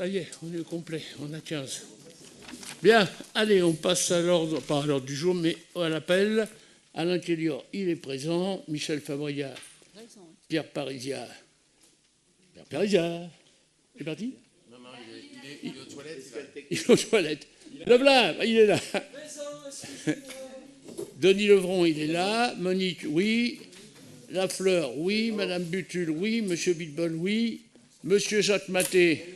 Ça y est, on est complet, on a 15. Bien, allez, on passe à l'ordre, pas à l'ordre du jour, mais à l'appel. Alain Kellior, il est présent. Michel Fabregat, Pierre Parizia. Pierre Parizia, c'est parti? Non, il est aux toilettes. Il est aux toilettes. Leblanc, il est là. Denis Levron, il est là. Monique, oui. Lafleur, oui. Madame Butul, oui. Monsieur Bitbol, oui. Monsieur Jacques Maté.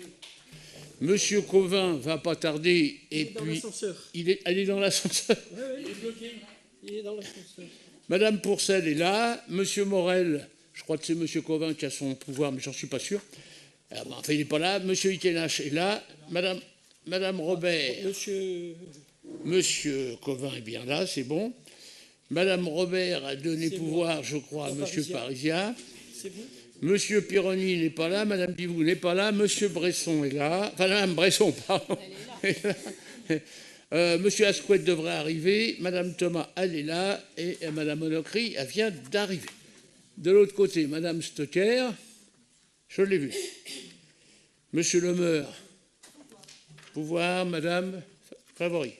Monsieur Cauvin va pas tarder. Et dans puis, l'ascenseur. elle est dans l'ascenseur. Oui, il est bloqué. Il est dans l'ascenseur. Madame Pourcel est là. Monsieur Morel, je crois que c'est Monsieur Cauvin qui a son pouvoir, mais j'en suis pas sûr. Enfin, il n'est pas là. Monsieur Ikenache est là. Madame Robert. Monsieur Cauvin est bien là, c'est bon. Madame Robert a donné pouvoir, je crois, à Monsieur Parizia. C'est vous? Monsieur Pironi n'est pas là. Madame Divou n'est pas là. Monsieur Bresson est là. Enfin, Madame Bresson, pardon. Elle est là. Monsieur Asquette devrait arriver. Madame Thomas, elle est là. Et Madame Monocry, elle vient d'arriver. De l'autre côté, Madame Stocker, je l'ai vu. Monsieur Lemeur, pouvoir, Madame Favori.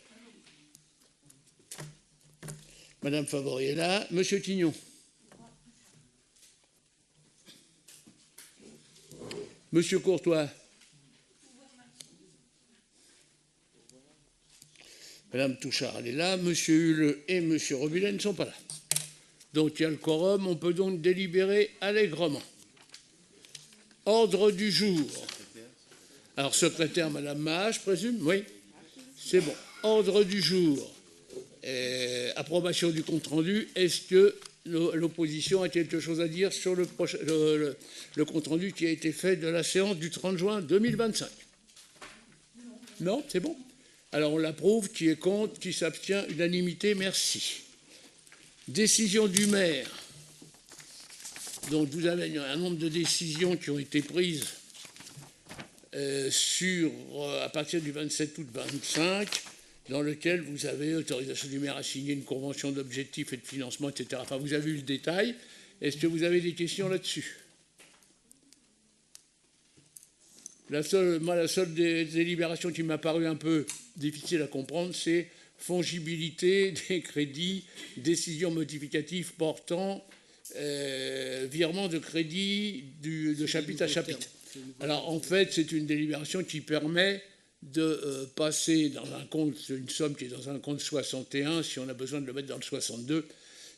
Madame Favori est là. Monsieur Tignon. Monsieur Courtois. Madame Touchard, elle est là. Monsieur Huleux et Monsieur Robulet ne sont pas là. Donc il y a le quorum. On peut donc délibérer allègrement. Ordre du jour. Alors, secrétaire, Madame Maha, je présume? Oui. C'est bon. Ordre du jour. Approbation du compte-rendu. Est-ce que l'opposition a quelque chose à dire sur le compte-rendu qui a été fait de la séance du 30 juin 2025? Non, c'est bon. Alors on l'approuve. Qui est contre? Qui s'abstient? Unanimité, merci. Décision du maire. Donc vous avez un nombre de décisions qui ont été prises à partir du 27 août 2025, dans lequel vous avez autorisation du maire à signer une convention d'objectifs et de financement, etc. Enfin, vous avez eu le détail. Est-ce que vous avez des questions là-dessus? La seule délibération qui m'a paru un peu difficile à comprendre, c'est fongibilité des crédits, décision modificative portant virement de crédit de chapitre à chapitre. Alors, en fait, c'est une délibération qui permet de passer dans un compte, une somme qui est dans un compte 61, si on a besoin de le mettre dans le 62,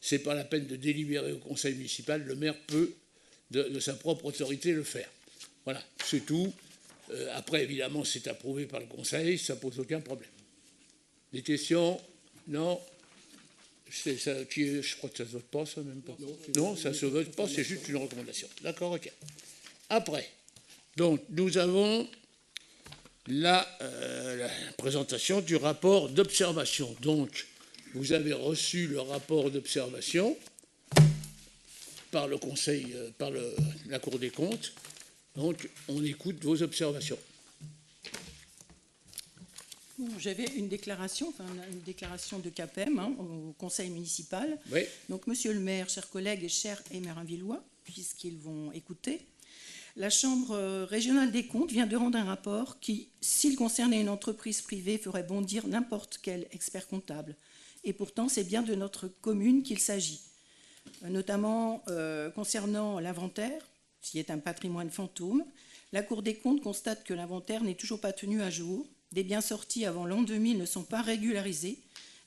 ce n'est pas la peine de délibérer au conseil municipal, le maire peut, de sa propre autorité, le faire. Voilà, c'est tout. Après, évidemment, c'est approuvé par le conseil, ça ne pose aucun problème. Des questions? Non? Je crois que ça ne se vote pas, ça, même pas. Non, ça ne se vote pas, c'est juste une recommandation. D'accord, ok. Après, donc, nous avons la présentation du rapport d'observation. Donc, vous avez reçu le rapport d'observation par le conseil, par la Cour des comptes. Donc, on écoute vos observations. Bon, j'avais une déclaration de CAPEM au conseil municipal. Oui. Donc, monsieur le maire, chers collègues et chers Émérinvillois, puisqu'ils vont écouter, la Chambre régionale des comptes vient de rendre un rapport qui, s'il concernait une entreprise privée, ferait bondir n'importe quel expert comptable. Et pourtant, c'est bien de notre commune qu'il s'agit, notamment concernant l'inventaire, qui est un patrimoine fantôme. La Cour des comptes constate que l'inventaire n'est toujours pas tenu à jour. Des biens sortis avant l'an 2000 ne sont pas régularisés.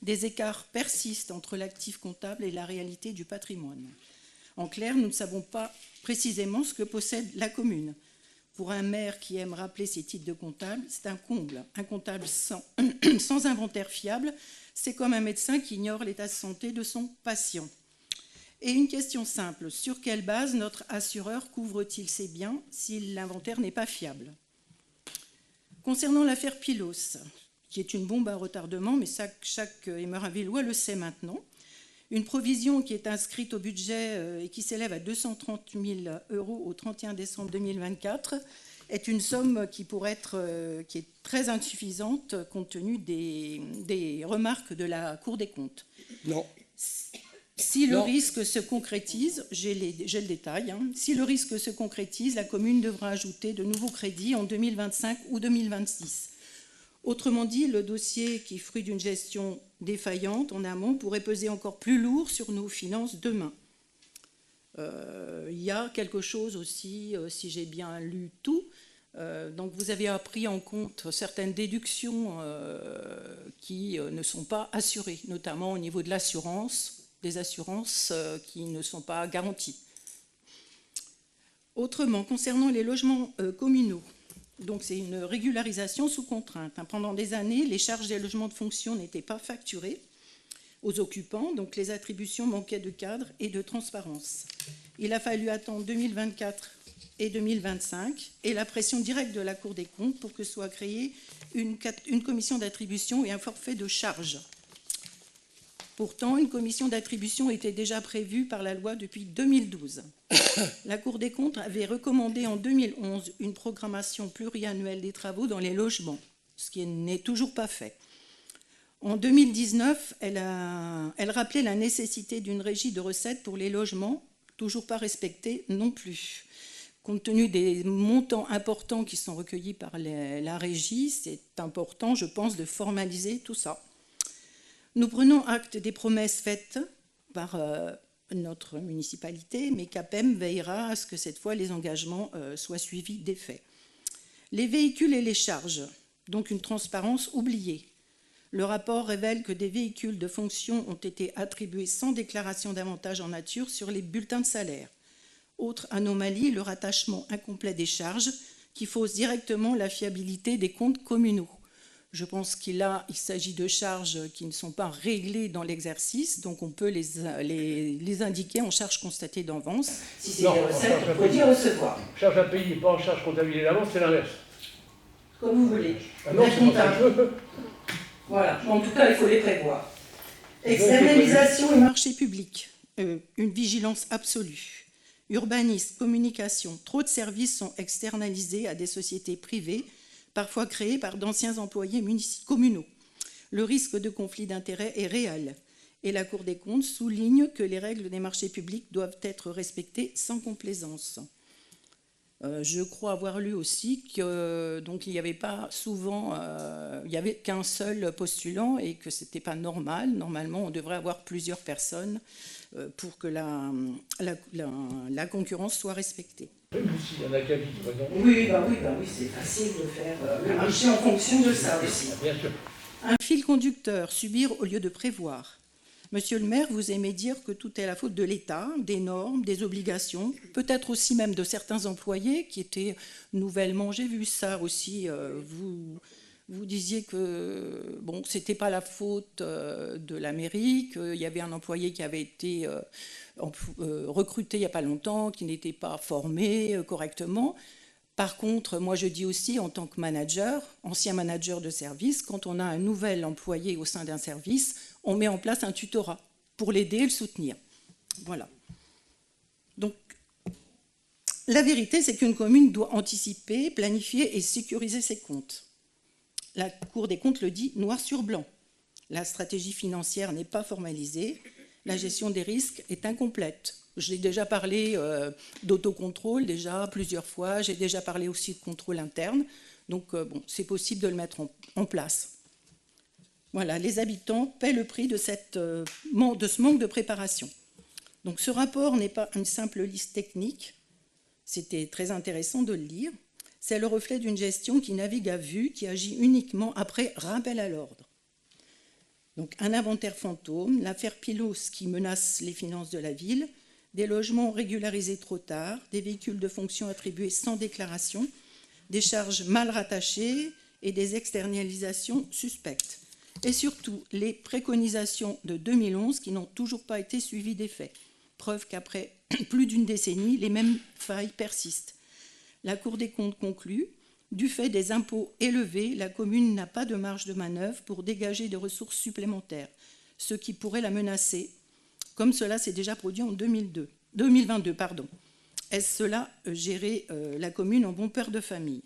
Des écarts persistent entre l'actif comptable et la réalité du patrimoine. En clair, nous ne savons pas précisément ce que possède la commune. Pour un maire qui aime rappeler ses titres de comptable, c'est un comble. Un comptable sans inventaire fiable, c'est comme un médecin qui ignore l'état de santé de son patient. Et une question simple, sur quelle base notre assureur couvre-t-il ses biens si l'inventaire n'est pas fiable? Concernant l'affaire Pylos, qui est une bombe à retardement, mais ça, chaque Émérinvillois le sait maintenant, une provision qui est inscrite au budget et qui s'élève à 230 000 € au 31 décembre 2024 est une somme qui est très insuffisante compte tenu des remarques de la Cour des comptes. Non. Si le Non. risque se concrétise, j'ai le détail, hein, si le risque se concrétise, la commune devra ajouter de nouveaux crédits en 2025 ou 2026. Autrement dit, le dossier qui est fruit d'une gestion défaillante en amont pourrait peser encore plus lourd sur nos finances demain. Il y a quelque chose aussi, si j'ai bien lu tout, donc vous avez pris en compte certaines déductions qui ne sont pas assurées, notamment au niveau de l'assurance, des assurances qui ne sont pas garanties. Autrement, concernant les logements communaux, donc c'est une régularisation sous contrainte. Pendant des années, les charges des logements de fonction n'étaient pas facturées aux occupants, donc les attributions manquaient de cadre et de transparence. Il a fallu attendre 2024 et 2025 et la pression directe de la Cour des comptes pour que soit créée une commission d'attribution et un forfait de charges. Pourtant, une commission d'attribution était déjà prévue par la loi depuis 2012. La Cour des comptes avait recommandé en 2011 une programmation pluriannuelle des travaux dans les logements, ce qui n'est toujours pas fait. En 2019, elle rappelait la nécessité d'une régie de recettes pour les logements, toujours pas respectée non plus. Compte tenu des montants importants qui sont recueillis par la régie, c'est important, je pense, de formaliser tout ça. Nous prenons acte des promesses faites par notre municipalité, mais CAPEM veillera à ce que cette fois les engagements soient suivis d'effet. Les véhicules et les charges, donc une transparence oubliée. Le rapport révèle que des véhicules de fonction ont été attribués sans déclaration d'avantage en nature sur les bulletins de salaire. Autre anomalie, le rattachement incomplet des charges qui fausse directement la fiabilité des comptes communaux. Je pense qu'il s'agit de charges qui ne sont pas réglées dans l'exercice, donc on peut les indiquer en charges constatées d'avance. Si c'est des recettes, on peut dire recevoir. Charge à payer, pas en charge comptabilisée d'avance, c'est l'inverse. Comme vous voulez. Ah non, c'est pas ça que je veux. Voilà, en tout cas, il faut les prévoir. Externalisation et marché public, une vigilance absolue. Urbanisme, communication, trop de services sont externalisés à des sociétés privées, parfois créées par d'anciens employés communaux. Le risque de conflit d'intérêts est réel. Et la Cour des comptes souligne que les règles des marchés publics doivent être respectées sans complaisance. Je crois avoir lu aussi que donc il n'y avait pas souvent, il n'y avait qu'un seul postulant et que ce n'était pas normal. Normalement, on devrait avoir plusieurs personnes pour que la concurrence soit respectée. Il y en a qu'à vite, par exemple. Oui, c'est facile de faire le marché en fonction de ça aussi. Bien sûr. Un fil conducteur, subir au lieu de prévoir. Monsieur le maire, vous aimez dire que tout est la faute de l'État, des normes, des obligations, peut-être aussi même de certains employés qui étaient nouvellement, j'ai vu ça aussi, vous disiez que bon, c'était pas la faute de la mairie, qu'il y avait un employé qui avait été recruté il n'y a pas longtemps, qui n'était pas formé correctement. Par contre, moi je dis aussi en tant que manager, ancien manager de service, quand on a un nouvel employé au sein d'un service, on met en place un tutorat pour l'aider et le soutenir. Voilà. Donc, la vérité, c'est qu'une commune doit anticiper, planifier et sécuriser ses comptes. La Cour des comptes le dit noir sur blanc. La stratégie financière n'est pas formalisée, la gestion des risques est incomplète. J'ai déjà parlé d'autocontrôle déjà plusieurs fois, j'ai déjà parlé aussi de contrôle interne, donc bon, c'est possible de le mettre en place. Voilà, les habitants paient le prix de ce manque de préparation. Donc ce rapport n'est pas une simple liste technique, c'était très intéressant de le lire, c'est le reflet d'une gestion qui navigue à vue, qui agit uniquement après rappel à l'ordre. Donc un inventaire fantôme, l'affaire Pylos qui menace les finances de la ville, des logements régularisés trop tard, des véhicules de fonction attribués sans déclaration, des charges mal rattachées et des externalisations suspectes. Et surtout, les préconisations de 2011 qui n'ont toujours pas été suivies d'effet. Preuve qu'après plus d'une décennie, les mêmes failles persistent. La Cour des comptes conclut, du fait des impôts élevés, la commune n'a pas de marge de manœuvre pour dégager des ressources supplémentaires, ce qui pourrait la menacer, comme cela s'est déjà produit en 2022. Est-ce cela gérer la commune en bon père de famille?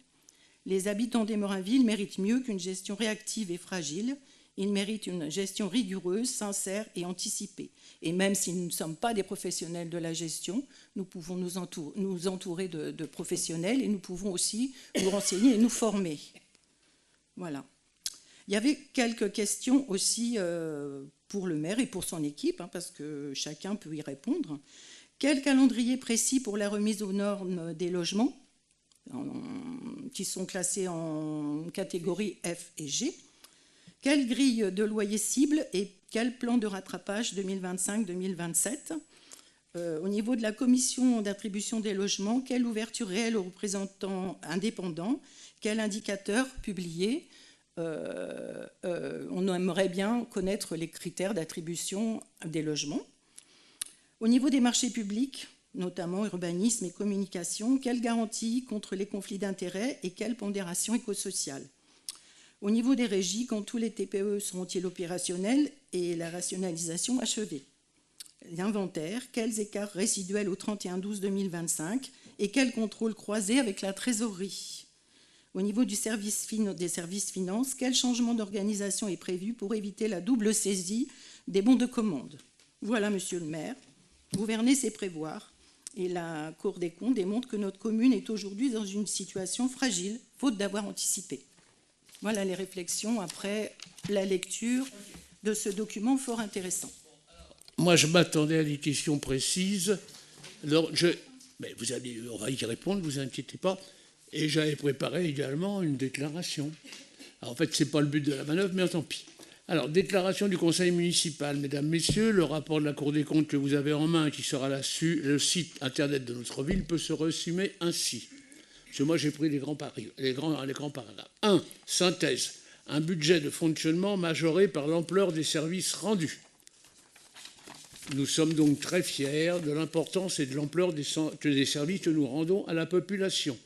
Les habitants d'Emerainville méritent mieux qu'une gestion réactive et fragile. Ils méritent une gestion rigoureuse, sincère et anticipée. Et même si nous ne sommes pas des professionnels de la gestion, nous pouvons nous entourer de professionnels et nous pouvons aussi nous renseigner et nous former. Voilà. Il y avait quelques questions aussi pour le maire et pour son équipe, parce que chacun peut y répondre. Quel calendrier précis pour la remise aux normes des logements qui sont classés en catégorie F et G? Quelle grille de loyer cible et quel plan de rattrapage 2025-2027 au niveau de la commission d'attribution des logements, quelle ouverture réelle aux représentants indépendants? Quel indicateur publié? On aimerait bien connaître les critères d'attribution des logements. Au niveau des marchés publics, notamment urbanisme et communication, quelle garantie contre les conflits d'intérêts et quelle pondération écosociale? Au niveau des régies, quand tous les TPE seront-ils opérationnels et la rationalisation achevée? L'inventaire, quels écarts résiduels au 31/12/2025 et quel contrôle croisé avec la trésorerie? Au niveau des services finances, quel changement d'organisation est prévu pour éviter la double saisie des bons de commande? Voilà, monsieur le maire, gouverner, c'est prévoir. Et la Cour des comptes démontre que notre commune est aujourd'hui dans une situation fragile, faute d'avoir anticipé. Voilà les réflexions après la lecture de ce document fort intéressant. Moi, je m'attendais à des questions précises. Alors, mais on va y répondre, ne vous inquiétez pas. Et j'avais préparé également une déclaration. Alors, en fait, ce n'est pas le but de la manœuvre, mais tant pis. Alors, déclaration du conseil municipal. Mesdames, messieurs, le rapport de la Cour des comptes que vous avez en main, qui sera le site internet de notre ville, peut se résumer ainsi. Parce que moi, j'ai pris les grands paragraphes. 1. Synthèse. Un budget de fonctionnement majoré par l'ampleur des services rendus. Nous sommes donc très fiers de l'importance et de l'ampleur des services que nous rendons à la population.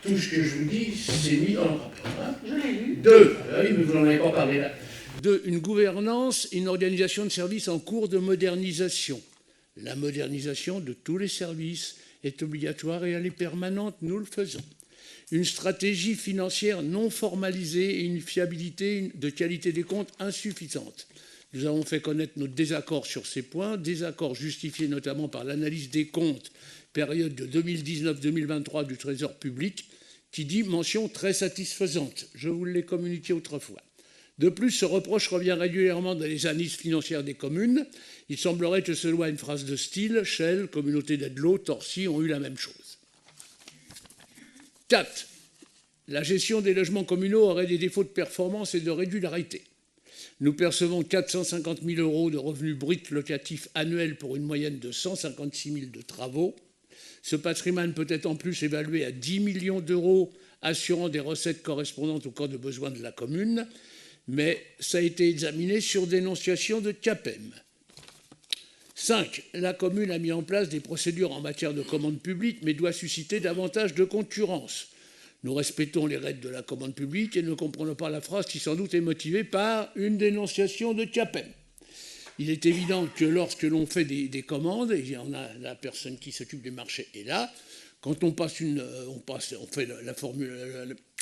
Tout ce que je vous dis, c'est mis dans le rapport. Hein. Je l'ai lu. 2. Oui, mais vous n'en avez pas parlé là. 2. Une gouvernance et une organisation de services en cours de modernisation. La modernisation de tous les services est obligatoire et elle est permanente, nous le faisons. Une stratégie financière non formalisée et une fiabilité de qualité des comptes insuffisante. Nous avons fait connaître notre désaccord sur ces points, désaccord justifié notamment par l'analyse des comptes période de 2019-2023 du Trésor public, qui dit mention très satisfaisante. Je vous l'ai communiqué autrefois. De plus, ce reproche revient régulièrement dans les analyses financières des communes. Il semblerait que ce soit une phrase de style. Shell, Communauté d'aide l'eau, Torcy ont eu la même chose. 4. La gestion des logements communaux aurait des défauts de performance et de régularité. Nous percevons 450 000 € de revenus bruts locatifs annuels pour une moyenne de 156 000 de travaux. Ce patrimoine peut être en plus évalué à 10 millions d'euros, assurant des recettes correspondantes au cas de besoin de la commune, mais ça a été examiné sur dénonciation de CAPEM. 5. La commune a mis en place des procédures en matière de commande publique, mais doit susciter davantage de concurrence. Nous respectons les règles de la commande publique et ne comprenons pas la phrase qui sans doute est motivée par une dénonciation de CAPEM. Il est évident que lorsque l'on fait des commandes, et on a la personne qui s'occupe du marché est là, quand on fait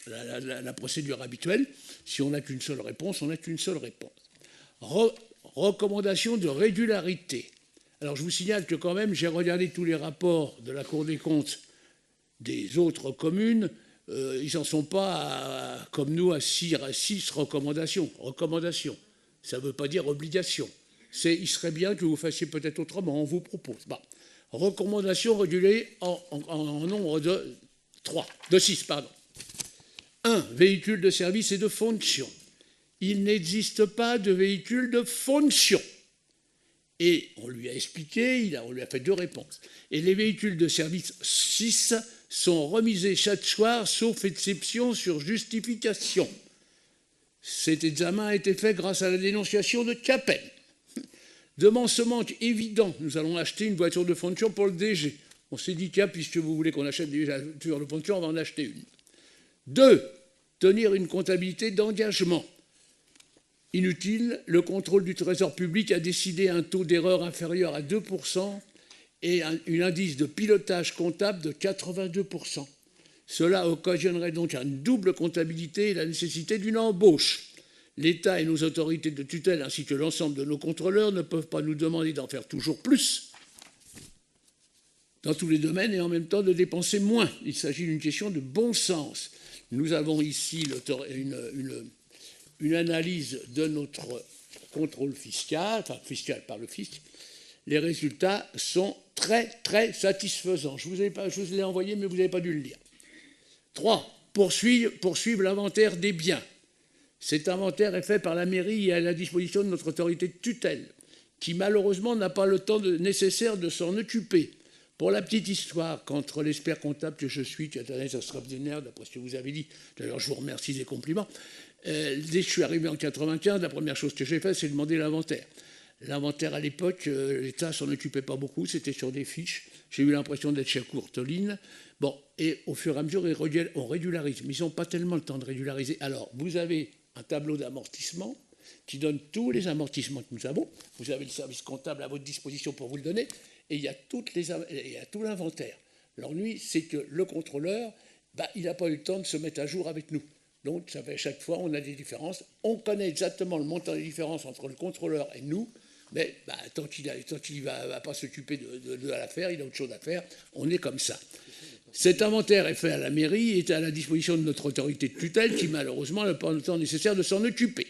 la procédure habituelle, si on n'a qu'une seule réponse, on n'a qu'une seule réponse. Recommandation de régularité. Alors je vous signale que quand même, j'ai regardé tous les rapports de la Cour des comptes des autres communes, ils n'en sont pas, comme nous, à 6 recommandations. Recommandations, ça ne veut pas dire obligation. Il serait bien que vous fassiez peut-être autrement, on vous propose. Bon. Recommandations régulées en nombre de 6. 1. Véhicules de service et de fonction. Il n'existe pas de véhicule de fonction. Et on lui a expliqué, on lui a fait 2 réponses. Et les véhicules de service 6 sont remisés chaque soir, sauf exception sur justification. Cet examen a été fait grâce à la dénonciation de CAPEM. Devant ce manque évident, nous allons acheter une voiture de fonction pour le DG. On s'est dit, puisque vous voulez qu'on achète des voitures de fonction, on va en acheter une. 2. Tenir une comptabilité d'engagement. Inutile, le contrôle du Trésor public a décidé un taux d'erreur inférieur à 2% et un indice de pilotage comptable de 82%. Cela occasionnerait donc une double comptabilité et la nécessité d'une embauche. L'État et nos autorités de tutelle ainsi que l'ensemble de nos contrôleurs ne peuvent pas nous demander d'en faire toujours plus dans tous les domaines et en même temps de dépenser moins. Il s'agit d'une question de bon sens. Nous avons ici une analyse de notre contrôle fiscal, enfin fiscal par le fisc. Les résultats sont très, très satisfaisants. Je vous l'ai envoyé, mais vous n'avez pas dû le lire. 3. Poursuivre l'inventaire des biens. Cet inventaire est fait par la mairie et à la disposition de notre autorité de tutelle, qui malheureusement n'a pas le temps nécessaire de s'en occuper. Pour la petite histoire, qu'entre l'expert comptable que je suis, qui est un extraordinaire, d'après ce que vous avez dit, d'ailleurs je vous remercie des compliments, dès que je suis arrivé en 1995, la première chose que j'ai faite, c'est demander l'inventaire. L'inventaire à l'époque, l'État s'en occupait pas beaucoup, c'était sur des fiches. J'ai eu l'impression d'être chez Courteline. Bon, et au fur et à mesure, on régularise, mais ils n'ont pas tellement le temps de régulariser. Alors, vous avez un tableau d'amortissement qui donne tous les amortissements que nous avons. Vous avez le service comptable à votre disposition pour vous le donner. Et il y a tout l'inventaire. L'ennui, c'est que le contrôleur, il n'a pas eu le temps de se mettre à jour avec nous. Donc, ça fait chaque fois, on a des différences. On connaît exactement le montant des différences entre le contrôleur et nous, mais tant qu'il ne va pas s'occuper de l'affaire, il a autre chose à faire. On est comme ça. Cet inventaire est fait à la mairie et est à la disposition de notre autorité de tutelle qui, malheureusement, n'a pas le temps nécessaire de s'en occuper.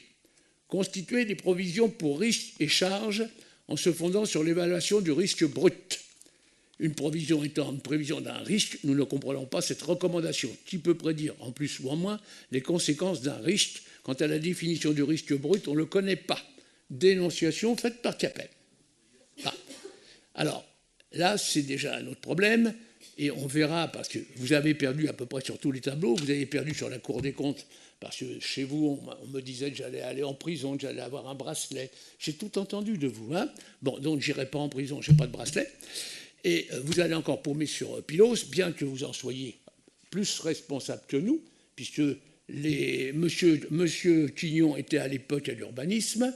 Constituer des provisions pour risques et charges en se fondant sur l'évaluation du risque brut. Une provision étant une prévision d'un risque, nous ne comprenons pas cette recommandation. Qui peut prédire, en plus ou en moins, les conséquences d'un risque? Quant à la définition du risque brut, on ne le connaît pas. Dénonciation faite par CAPEM. Alors, là, c'est déjà un autre problème, et on verra, parce que vous avez perdu à peu près sur tous les tableaux, vous avez perdu sur la Cour des comptes, parce que chez vous, on me disait que j'allais aller en prison, que j'allais avoir un bracelet. J'ai tout entendu de vous. Bon, donc j'irai pas en prison, je n'ai pas de bracelet. Et vous allez encore paumer sur Pylos, bien que vous en soyez plus responsable que nous, puisque monsieur Quignon était à l'époque à l'urbanisme,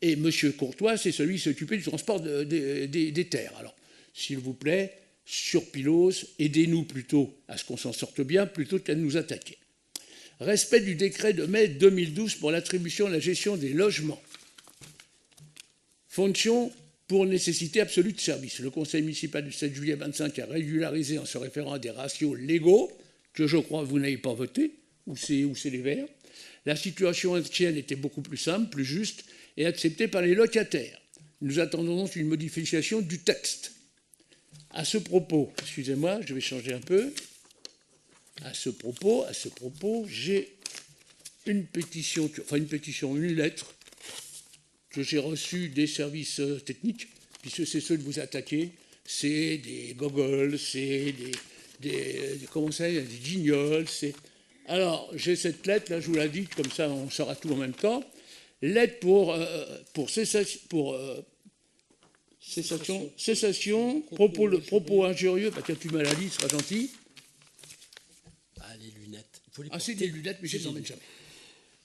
et monsieur Courtois, c'est celui qui s'occupait du transport des terres. Alors, s'il vous plaît, sur Pylos, aidez-nous plutôt à ce qu'on s'en sorte bien, plutôt qu'à nous attaquer. Respect du décret de mai 2012 pour l'attribution et la gestion des logements. Fonction pour nécessité absolue de service. Le Conseil municipal du 7 juillet 25 a régularisé en se référant à des ratios légaux, que je crois que vous n'avez pas voté, ou c'est les Verts. La situation ancienne était beaucoup plus simple, plus juste, et acceptée par les locataires. Nous attendons donc une modification du texte. À ce propos, excusez-moi, je vais changer un peu. À ce propos, j'ai une lettre que j'ai reçue des services techniques, puisque c'est ceux de vous attaquer. C'est des goggles, c'est des guignols. Alors, j'ai cette lettre, là, je vous la dis, comme ça on saura tout en même temps. Lettre pour cessation, propos injurieux, parce que tu m'as la liste, sera gentil. Ah, les lunettes. C'est des lunettes, mais je les emmène jamais.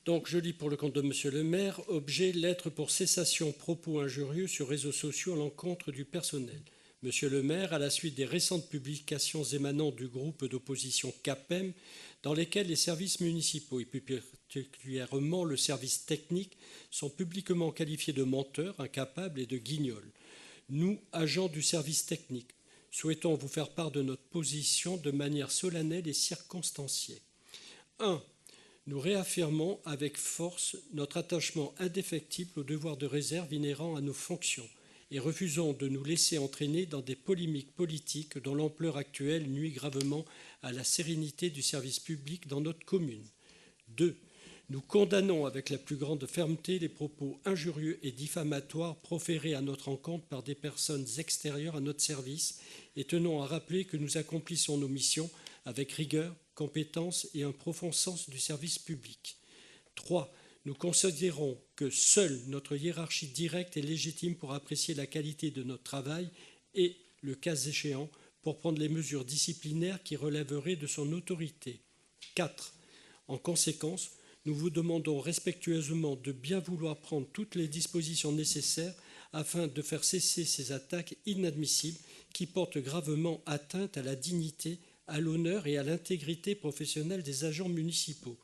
Donc, je lis pour le compte de Monsieur le maire, objet lettre pour cessation propos injurieux sur réseaux sociaux à l'encontre du personnel. Monsieur le maire, à la suite des récentes publications émanant du groupe d'opposition CAPEM, dans lesquelles les services municipaux et plus particulièrement le service technique sont publiquement qualifiés de menteurs, incapables et de guignols. Nous, agents du service technique, souhaitons vous faire part de notre position de manière solennelle et circonstanciée. 1. Nous réaffirmons avec force notre attachement indéfectible au devoir de réserve inhérent à nos fonctions et refusons de nous laisser entraîner dans des polémiques politiques dont l'ampleur actuelle nuit gravement à la sérénité du service public dans notre commune. 2. Nous condamnons avec la plus grande fermeté les propos injurieux et diffamatoires proférés à notre encontre par des personnes extérieures à notre service et tenons à rappeler que nous accomplissons nos missions avec rigueur, compétence et un profond sens du service public. 3. Nous considérons que seule notre hiérarchie directe est légitime pour apprécier la qualité de notre travail et, le cas échéant, pour prendre les mesures disciplinaires qui relèveraient de son autorité. 4. En conséquence, nous vous demandons respectueusement de bien vouloir prendre toutes les dispositions nécessaires afin de faire cesser ces attaques inadmissibles qui portent gravement atteinte à la dignité, à l'honneur et à l'intégrité professionnelle des agents municipaux.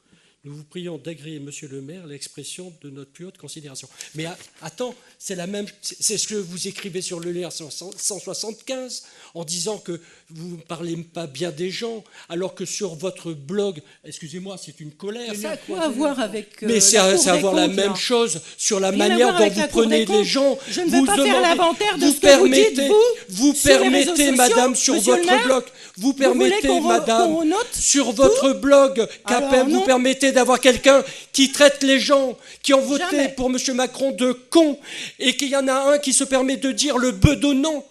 Nous vous prions d'agréer, Monsieur le maire, l'expression de notre plus haute considération. Mais attends, c'est ce que vous écrivez sur le lien 175, en disant que vous ne parlez pas bien des gens, alors que sur votre blog, excusez-moi, c'est une colère. Ça a quoi à voir avec mais c'est à voir la même chose sur la manière dont vous prenez les gens. Je ne veux pas faire l'inventaire de ce que vous dites, vous permettez, madame, sur votre blog, vous permettez, madame, sur votre blog, CAPEM, vous permettez d'avoir quelqu'un qui traite les gens, qui ont voté pour M. Macron de con, et qu'il y en a un qui se permet de dire le bedonnant.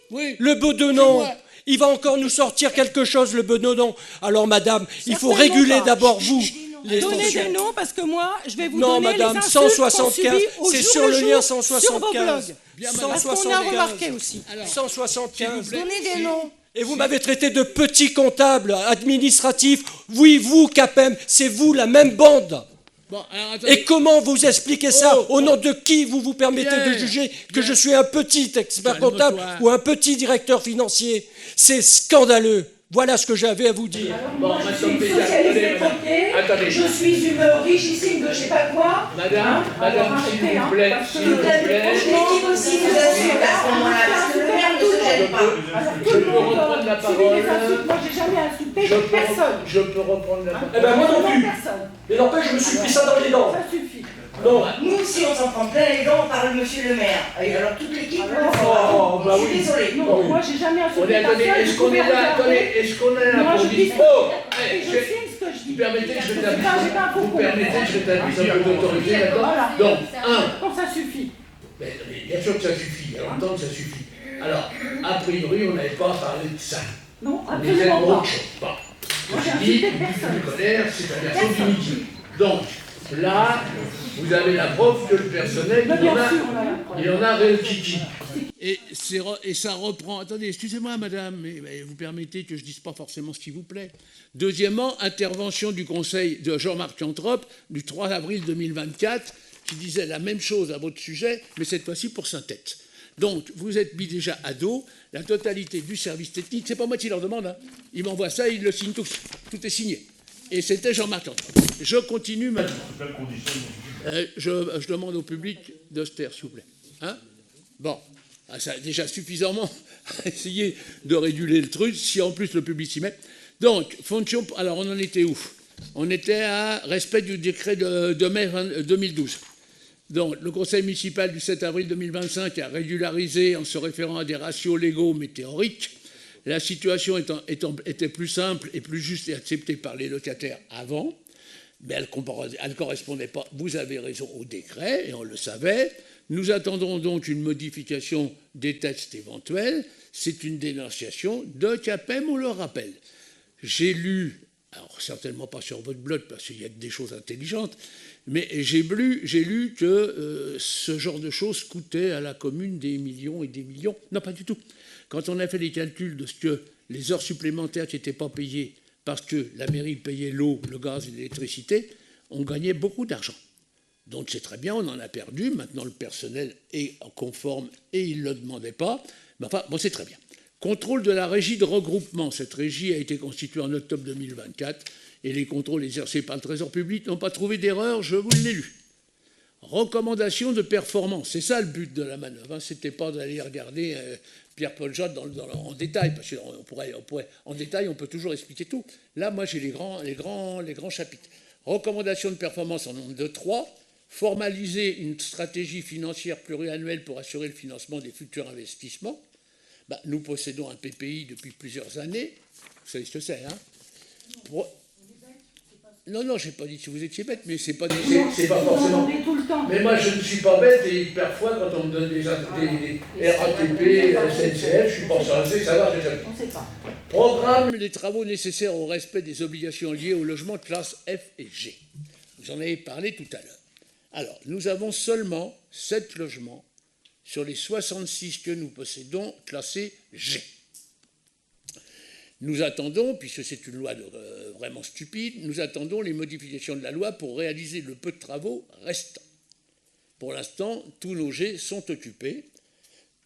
Oui. Le bedonnant. Il va encore nous sortir quelque chose, le bedonnant. Alors, madame, il faut réguler d'abord vous. Donnez des noms, parce que moi, je vais vous non, donner madame, les insultes 175, c'est sur le lien 175. Sur vos blogs. Parce qu'on a remarqué aussi. Alors, 175. Donnez des noms. Et vous m'avez traité de petit comptable administratif. Oui, vous, CAPEM, c'est vous, la même bande. Bon, alors, attendez. Et comment vous expliquez ça? Au nom de qui vous vous permettez de juger que je suis un petit expert comptable ou un petit directeur financier? C'est scandaleux. Voilà ce que j'avais à vous dire. Bon, je suis une socialiste déportée, je suis une richissime de je sais pas quoi. Madame, s'il vous plaît, s'il vous plaît. L'équipe aussi vous assure à ce moment-là, parce que le maire ne se gêne pas. Je peux reprendre la parole. Moi, j'ai jamais insulté personne. Je peux reprendre la parole. Eh ben moi non plus. Personne. Mais n'empêche, je me suis pris ça dans les dents. Ça suffit. Non. Nous, si on s'en prend plein les dents, on parle monsieur le maire. Et alors toute l'équipe le Alors, fera. bah Je suis oui. désolée. Non, moi, j'ai jamais insulté Attendez, personne. est-ce qu'on est là? Attendez, est-ce qu'on est là Moi, pour je dis dire... ça. Oh, Et je filme ce que je dis. vous permettez que je J'ai pas vous permettez que je rétablisse un peu d'autorité maintenant. Voilà. Donc, Quand ça suffit. mais bien sûr que ça suffit, il y a longtemps que ça suffit. Alors, a priori, on n'avait pas parlé de ça. Non, On était absolument pour pas. autre chose. Bon, Moi, j'ai je dis, insulté personne. du colère, c'est la version du midi. Donc, là, vous avez la preuve que le personnel, Mais bien sûr, on a la preuve. il en a réel-kiki. Et ça reprend... Attendez, excusez-moi, madame, mais vous permettez que je ne dise pas forcément ce qui vous plaît. Deuxièmement, intervention du Conseil de Jean-Marc Cantrop du 3 avril 2024, qui disait la même chose à votre sujet, mais cette fois-ci pour Saint-Tête. Donc, vous êtes mis déjà à dos la totalité du service technique. C'est pas moi qui leur demande, hein. Ils m'envoient ça, ils le signent tous. Tout est signé. Et c'était Jean-Marc Cantrop. Je continue maintenant. Je demande au public de se taire, s'il vous plaît. Hein? Bon, ça a déjà suffisamment essayé de réguler le truc, si en plus le public s'y met. Donc, fonction... Alors, on en était où? On était à respect du décret de mai 2012. Donc, le conseil municipal du 7 avril 2025 a régularisé, en se référant à des ratios légaux mais théoriques, la situation était plus simple et plus juste et acceptée par les locataires avant, mais elle ne correspondait pas, vous avez raison, au décret, et on le savait. Nous attendons donc une modification des textes éventuels. C'est une dénonciation de CAPEM, on le rappelle. J'ai lu, alors certainement pas sur votre blog, parce qu'il y a des choses intelligentes, mais j'ai lu que ce genre de choses coûtait à la commune des millions et des millions. Non, pas du tout. Quand on a fait les calculs de ce que les heures supplémentaires qui n'étaient pas payées parce que la mairie payait l'eau, le gaz et l'électricité, on gagnait beaucoup d'argent. Donc c'est très bien, on en a perdu. Maintenant, le personnel est conforme et il ne le demandait pas. Mais enfin, bon, c'est très bien. Contrôle de la régie de regroupement. Cette régie a été constituée en octobre 2024 et les contrôles exercés par le Trésor public n'ont pas trouvé d'erreur, je vous l'ai lu. Recommandation de performance, c'est ça le but de la manœuvre. Hein. Ce n'était pas d'aller regarder Pierre-Paul Jotte en détail, parce qu'on pourrait, en détail, on peut toujours expliquer tout. Là, moi, j'ai les grands chapitres. Recommandation de performance en nombre de 3. Formaliser une stratégie financière pluriannuelle pour assurer le financement des futurs investissements. Nous possédons un PPI depuis plusieurs années. Vous savez ce que c'est, hein? Non, je n'ai pas dit que vous étiez bête, mais c'est pas forcément. Tout le temps. Mais moi, je ne suis pas bête, et parfois, quand on me donne des RATP, SNCF, je suis pas censé savoir ce que ça veut dire. On ne sait pas. Programme les travaux nécessaires au respect des obligations liées au logement de classe F et G. Vous en avez parlé tout à l'heure. Alors, nous avons seulement 7 logements sur les 66 que nous possédons classés G. Nous attendons, puisque c'est une loi vraiment stupide, nous attendons les modifications de la loi pour réaliser le peu de travaux restants. Pour l'instant, tous nos G sont occupés.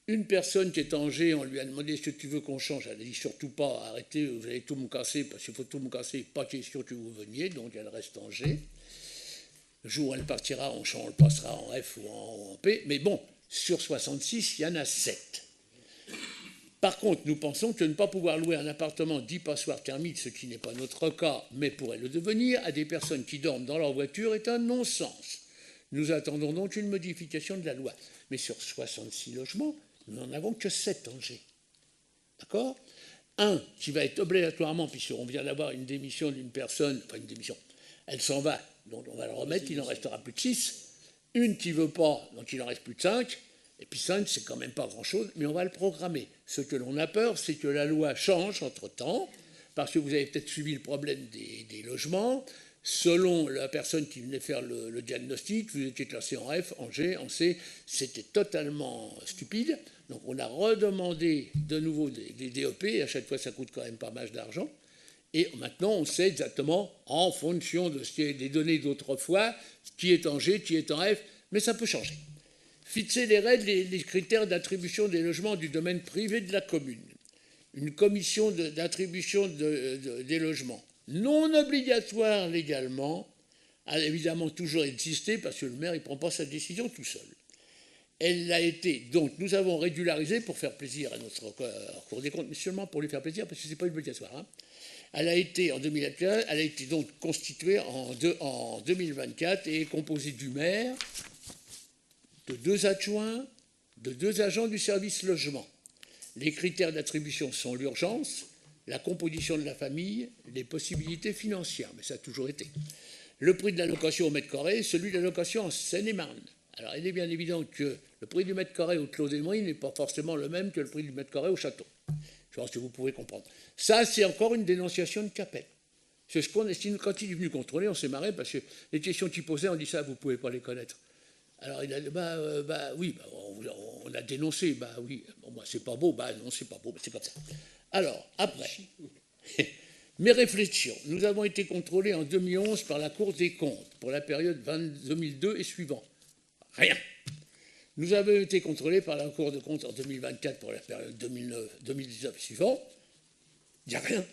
Une personne qui est en Angers, on lui a demandé ce que tu veux qu'on change. Elle a dit surtout pas, arrêtez, vous allez tout me casser, parce qu'il faut tout me casser, pas question que vous veniez, donc elle reste en G. Le jour où elle partira, on le passera en F ou en P. Mais bon, sur 66, il y en a 7. Par contre, nous pensons que ne pas pouvoir louer un appartement 10 passoires thermiques, ce qui n'est pas notre cas, mais pourrait le devenir, à des personnes qui dorment dans leur voiture est un non-sens. Nous attendons donc une modification de la loi. Mais sur 66 logements, nous n'en avons que 7 en G. D'accord ? Un qui va être obligatoirement, puisqu'on vient d'avoir une démission d'une personne, enfin une démission, elle s'en va, donc on va le remettre, il en restera plus de 6. Une qui ne veut pas, donc il en reste plus de 5. Et puis 5, c'est quand même pas grand-chose, mais on va le programmer. Ce que l'on a peur, c'est que la loi change entre-temps, parce que vous avez peut-être suivi le problème des logements. Selon la personne qui venait faire le diagnostic, vous étiez classé en F, en G, en C. C'était totalement stupide. Donc on a redemandé de nouveau des DEP, et à chaque fois ça coûte quand même pas mal d'argent. Et maintenant on sait exactement, en fonction des données d'autrefois, qui est en G, qui est en F, mais ça peut changer. Fixer les règles et les critères d'attribution des logements du domaine privé de la commune. Une commission d'attribution des logements non obligatoire légalement a évidemment toujours existé parce que le maire ne prend pas sa décision tout seul. Elle a été, donc nous avons régularisé pour faire plaisir à notre Cour des comptes, mais seulement pour lui faire plaisir parce que ce n'est pas obligatoire. Hein. Elle a été en 2015, elle a été donc constituée en 2024 et est composée du maire, de 2 adjoints, de 2 agents du service logement. Les critères d'attribution sont l'urgence, la composition de la famille, les possibilités financières, mais ça a toujours été. Le prix de la location au mètre carré, celui de la location en Seine-et-Marne. Alors il est bien évident que le prix du mètre carré au Clos des Moines n'est pas forcément le même que le prix du mètre carré au château. Je pense que vous pouvez comprendre. Ça, c'est encore une dénonciation de Capel. C'est ce qu'on estime. Quand il est venu contrôler, on s'est marré parce que les questions qu'il posait, on dit ça, vous ne pouvez pas les connaître. Alors il a dit, oui, on a dénoncé, oui, bon, c'est pas beau, non, c'est pas beau, c'est comme ça. Alors, après, mes réflexions, nous avons été contrôlés en 2011 par la Cour des comptes pour la période 2002 et suivant. Rien. Nous avons été contrôlés par la Cour des comptes en 2024 pour la période 2019 et suivant. Il n'y a rien.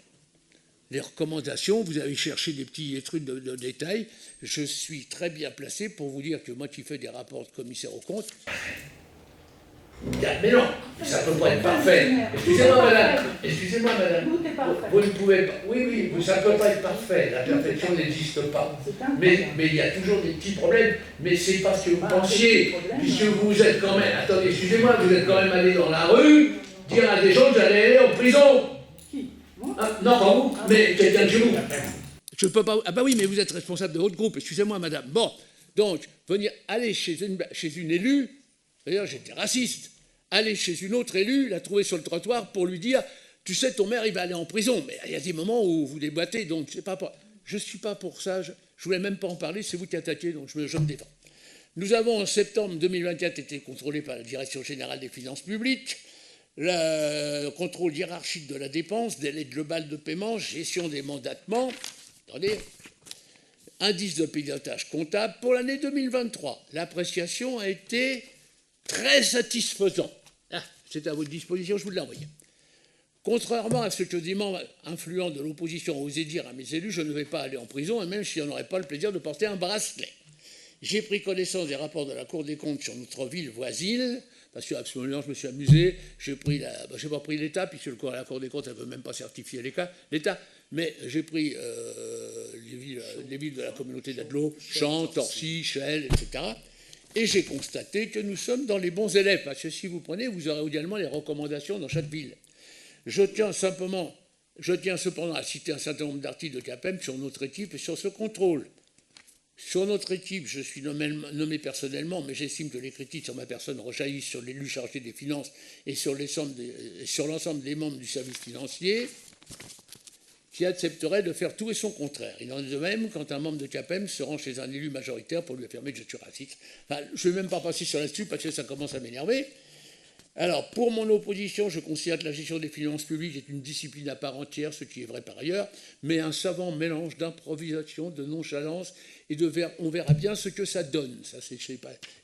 Les recommandations, vous avez cherché des petits trucs de détails. Je suis très bien placé pour vous dire que moi qui fais des rapports de commissaire aux comptes, mais non, ça ne peut pas être parfait. Excusez-moi, madame. Vous ne pouvez pas. Oui, ça ne peut pas être parfait. La perfection n'existe pas. Mais il y a toujours des petits problèmes. Mais c'est parce que vous pensiez, puisque vous êtes quand même. Attendez, excusez-moi, vous êtes quand même allé dans la rue dire à des gens que vous allez aller en prison. Ah, non, pas vous, mais quelqu'un de chez vous. Je ne peux pas. Ah, oui, mais vous êtes responsable de votre groupe. Excusez-moi, madame. Bon, donc, aller chez une élue. D'ailleurs, j'étais raciste. Aller chez une autre élue, la trouver sur le trottoir pour lui dire « Tu sais, ton maire, il va aller en prison. » Mais il y a des moments où vous déboîtez, donc c'est pas pour... Je ne suis pas pour ça. Je ne voulais même pas en parler. C'est vous qui attaquez, donc je me défends. Nous avons, en septembre 2024, été contrôlés par la Direction générale des finances publiques. Le contrôle hiérarchique de la dépense, délai global de paiement, gestion des mandatements. Attendez. Indice de pilotage comptable pour l'année 2023. L'appréciation a été très satisfaisante. Ah, c'est à votre disposition, je vous l'ai envoyé. Contrairement à ce que des membres influents de l'opposition ont osé dire à mes élus, je ne vais pas aller en prison, et même si on n'aurait pas le plaisir de porter un bracelet. J'ai pris connaissance des rapports de la Cour des comptes sur notre ville voisine, parce que absolument je me suis amusé, j'ai pas pris l'État, puisque la Cour des comptes ne veut même pas certifier l'État, mais j'ai pris les villes de la communauté d'Adelot, Champs, Torcy, Chelles, etc., et j'ai constaté que nous sommes dans les bons élèves, parce que si vous prenez, vous aurez également les recommandations dans chaque ville. Je tiens cependant à citer un certain nombre d'articles de CAPEM sur notre équipe et sur ce contrôle. Sur notre équipe, je suis nommé personnellement, mais j'estime que les critiques sur ma personne rejaillissent sur l'élu chargé des finances et sur l'ensemble des membres du service financier, qui accepterait de faire tout et son contraire. Il en est de même quand un membre de CAPEM se rend chez un élu majoritaire pour lui affirmer que je suis raciste. Enfin, je ne vais même pas passer sur là-dessus parce que ça commence à m'énerver. Alors, pour mon opposition, je considère que la gestion des finances publiques est une discipline à part entière, ce qui est vrai par ailleurs, mais un savant mélange d'improvisation, de nonchalance et on verra bien ce que ça donne. Ça, je ne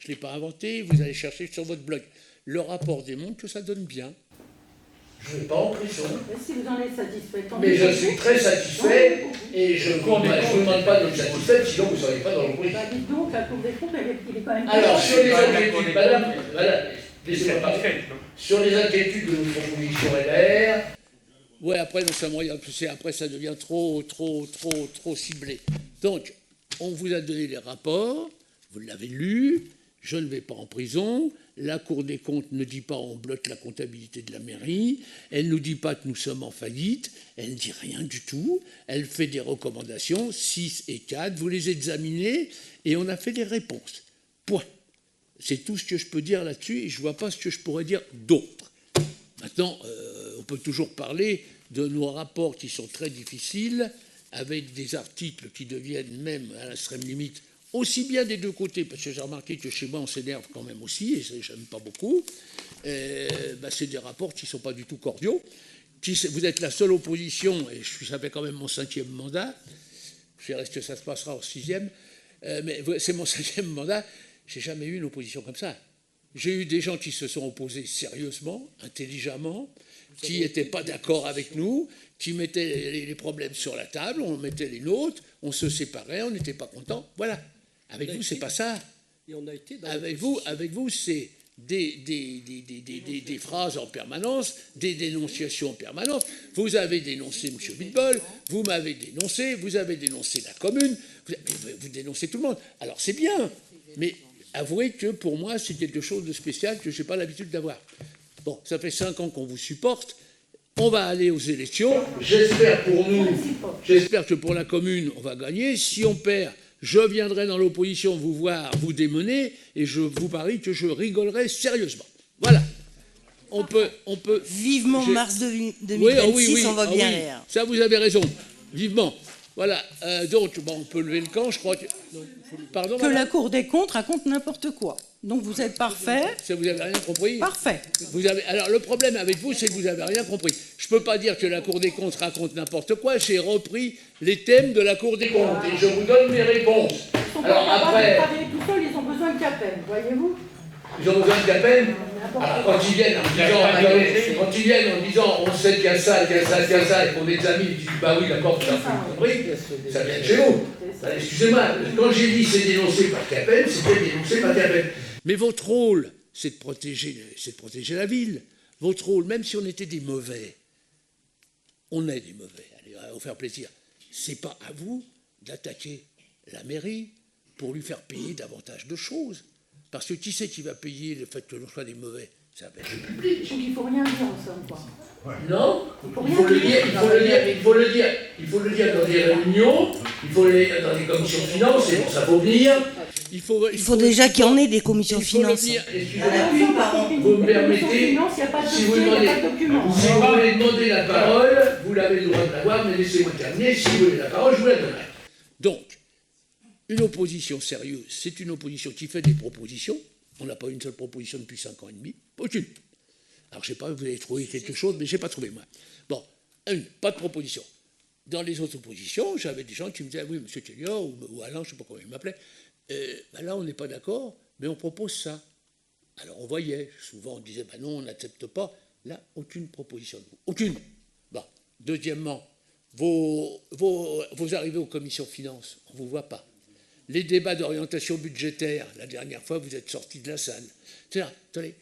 l'ai pas inventé, vous allez chercher sur votre blog. le rapport démontre que ça donne bien. Je ne vais pas en prison. Mais si vous en êtes satisfait, tant Mais mieux. je suis très satisfait et je ne vous demande pas d'être satisfait, sinon vous ne seriez pas dans l'opposition. Bah, dites donc, la Cour des comptes, il est quand même... Alors, sur les inquiétudes, madame, voilà, laissez-moi parler. Sur les inquiétudes de nos propositions LR, ouais, après, non, ça me regarde, après, ça devient trop ciblé. Donc, on vous a donné les rapports, vous l'avez lu, je ne vais pas en prison, la Cour des comptes ne dit pas on bloque la comptabilité de la mairie, elle ne nous dit pas que nous sommes en faillite, elle ne dit rien du tout, elle fait des recommandations, 6 et 4, vous les examinez et on a fait des réponses. Point. C'est tout ce que je peux dire là-dessus et je ne vois pas ce que je pourrais dire d'autre. Maintenant, on peut toujours parler de nos rapports qui sont très difficiles, avec des articles qui deviennent même à l'extrême limite, aussi bien des deux côtés, parce que j'ai remarqué que chez moi on s'énerve quand même aussi, et j'aime pas beaucoup, c'est des rapports qui ne sont pas du tout cordiaux. Vous êtes la seule opposition, et ça fait quand même mon 5e mandat, je verrai ce que ça se passera en 6e, mais c'est mon 5e mandat, j'ai jamais eu une opposition comme ça. J'ai eu des gens qui se sont opposés sérieusement, intelligemment, qui n'étaient pas d'accord avec nous, qui mettaient les problèmes sur la table, on mettait les nôtres, on se séparait, on n'était pas contents. Voilà. Avec vous, c'est pas ça. Et on a été dans avec vous, c'est des phrases en permanence, des dénonciations en permanence. Vous avez dénoncé M. Bitbol, vous m'avez dénoncé, vous avez dénoncé la commune, vous dénoncez tout le monde. Alors c'est bien, mais avouez que pour moi, c'est quelque chose de spécial que je n'ai pas l'habitude d'avoir. Bon, ça fait 5 ans qu'on vous supporte. On va aller aux élections. J'espère pour nous, j'espère que pour la commune, on va gagner. Si on perd, je viendrai dans l'opposition vous voir, vous démener, et je vous parie que je rigolerai sérieusement. Voilà. On peut. Vivement mars 2026, oui, on va bien oui. l'air. Ça, vous avez raison. Vivement. Voilà. Donc, on peut lever le camp, je crois que. Pardon, Que madame la Cour des comptes raconte n'importe quoi. Donc vous êtes parfait. Ça, vous n'avez rien compris. Parfait. Alors, le problème avec vous, c'est que vous n'avez rien compris. Je ne peux pas dire que la Cour des comptes raconte n'importe quoi. J'ai repris les thèmes de la Cour des comptes et je vous donne mes réponses. Alors après, Tout seuls, ils ont besoin de CAPEN, voyez-vous. ils ont besoin de la peine. Alors quand ils viennent en disant on sait qu'il y a ça, qu'il y a ça, qu'il y a ça, et qu'on examine, ils disent bah oui, d'accord, tu as compris, ça vient de chez vous. Excusez-moi, quand j'ai dit c'est dénoncé par CAPEN, c'était dénoncé par CAPEN. Mais votre rôle, c'est de protéger la ville. Votre rôle, même si on était des mauvais, on est des mauvais, allez, on va vous faire plaisir. C'est pas à vous d'attaquer la mairie pour lui faire payer davantage de choses. Parce que qui c'est qui va payer le fait que l'on soit des mauvais? Ça va être le public. Donc il ne faut rien dire en somme, quoi. Non, il faut le dire dans des réunions, il faut le dire dans des commissions de finances, et pour ça faut venir. Il faut déjà qu'il y en ait des commissions finances. Excusez-moi, vous me permettez, si vous voulez demander la parole, vous l'avez le droit de l'avoir, mais laissez-moi terminer, si vous voulez la parole, je vous la donnerai. Donc, une opposition sérieuse, c'est une opposition qui fait des propositions. On n'a pas une seule proposition depuis 5 ans et demi. Aucune. Alors, je ne sais pas, vous avez trouvé quelque chose, mais je n'ai pas trouvé, moi. Bon, pas de proposition. Dans les autres oppositions, j'avais des gens qui me disaient « Oui, M. Kellior, ou Alain, je ne sais pas comment il m'appelait. Là, on n'est pas d'accord, mais on propose ça. » Alors, on voyait. Souvent, on disait « Non, on n'accepte pas. » Là, aucune proposition de vous. Aucune. Bon. Deuxièmement, vos arrivées aux commissions finances, on ne vous voit pas. Les débats d'orientation budgétaire, la dernière fois, vous êtes sortis de la salle. C'est-à-dire, attendez,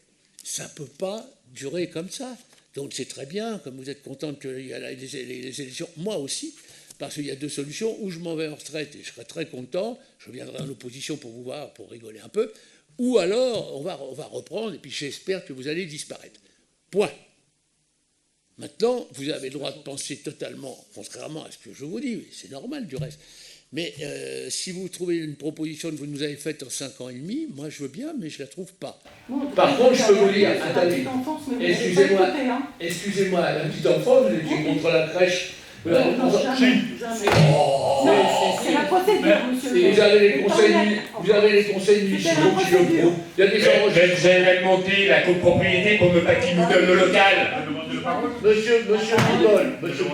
ça ne peut pas durer comme ça. Donc c'est très bien, comme vous êtes contente qu'il y ait les élections, moi aussi, parce qu'il y a 2 solutions, ou je m'en vais en retraite et je serai très content, je viendrai en opposition pour vous voir, pour rigoler un peu, ou alors on va reprendre, et puis j'espère que vous allez disparaître. Point. Maintenant, vous avez le droit de penser totalement, contrairement à ce que je vous dis, c'est normal du reste. Mais si vous trouvez une proposition que vous nous avez faite en 5 ans et demi, moi je veux bien, mais je ne la trouve pas. Par contre, je peux vous dire, attendez, excusez-moi, la petite enfance, vous étiez contre la crèche. Non, jamais. C'est la procédure, monsieur. Vous avez les conseils municipaux qui le prouvent. Il y a des enregistrements. J'ai même monté la copropriété pour ne pas qu'il nous donne le local. Monsieur Bibol, Monsieur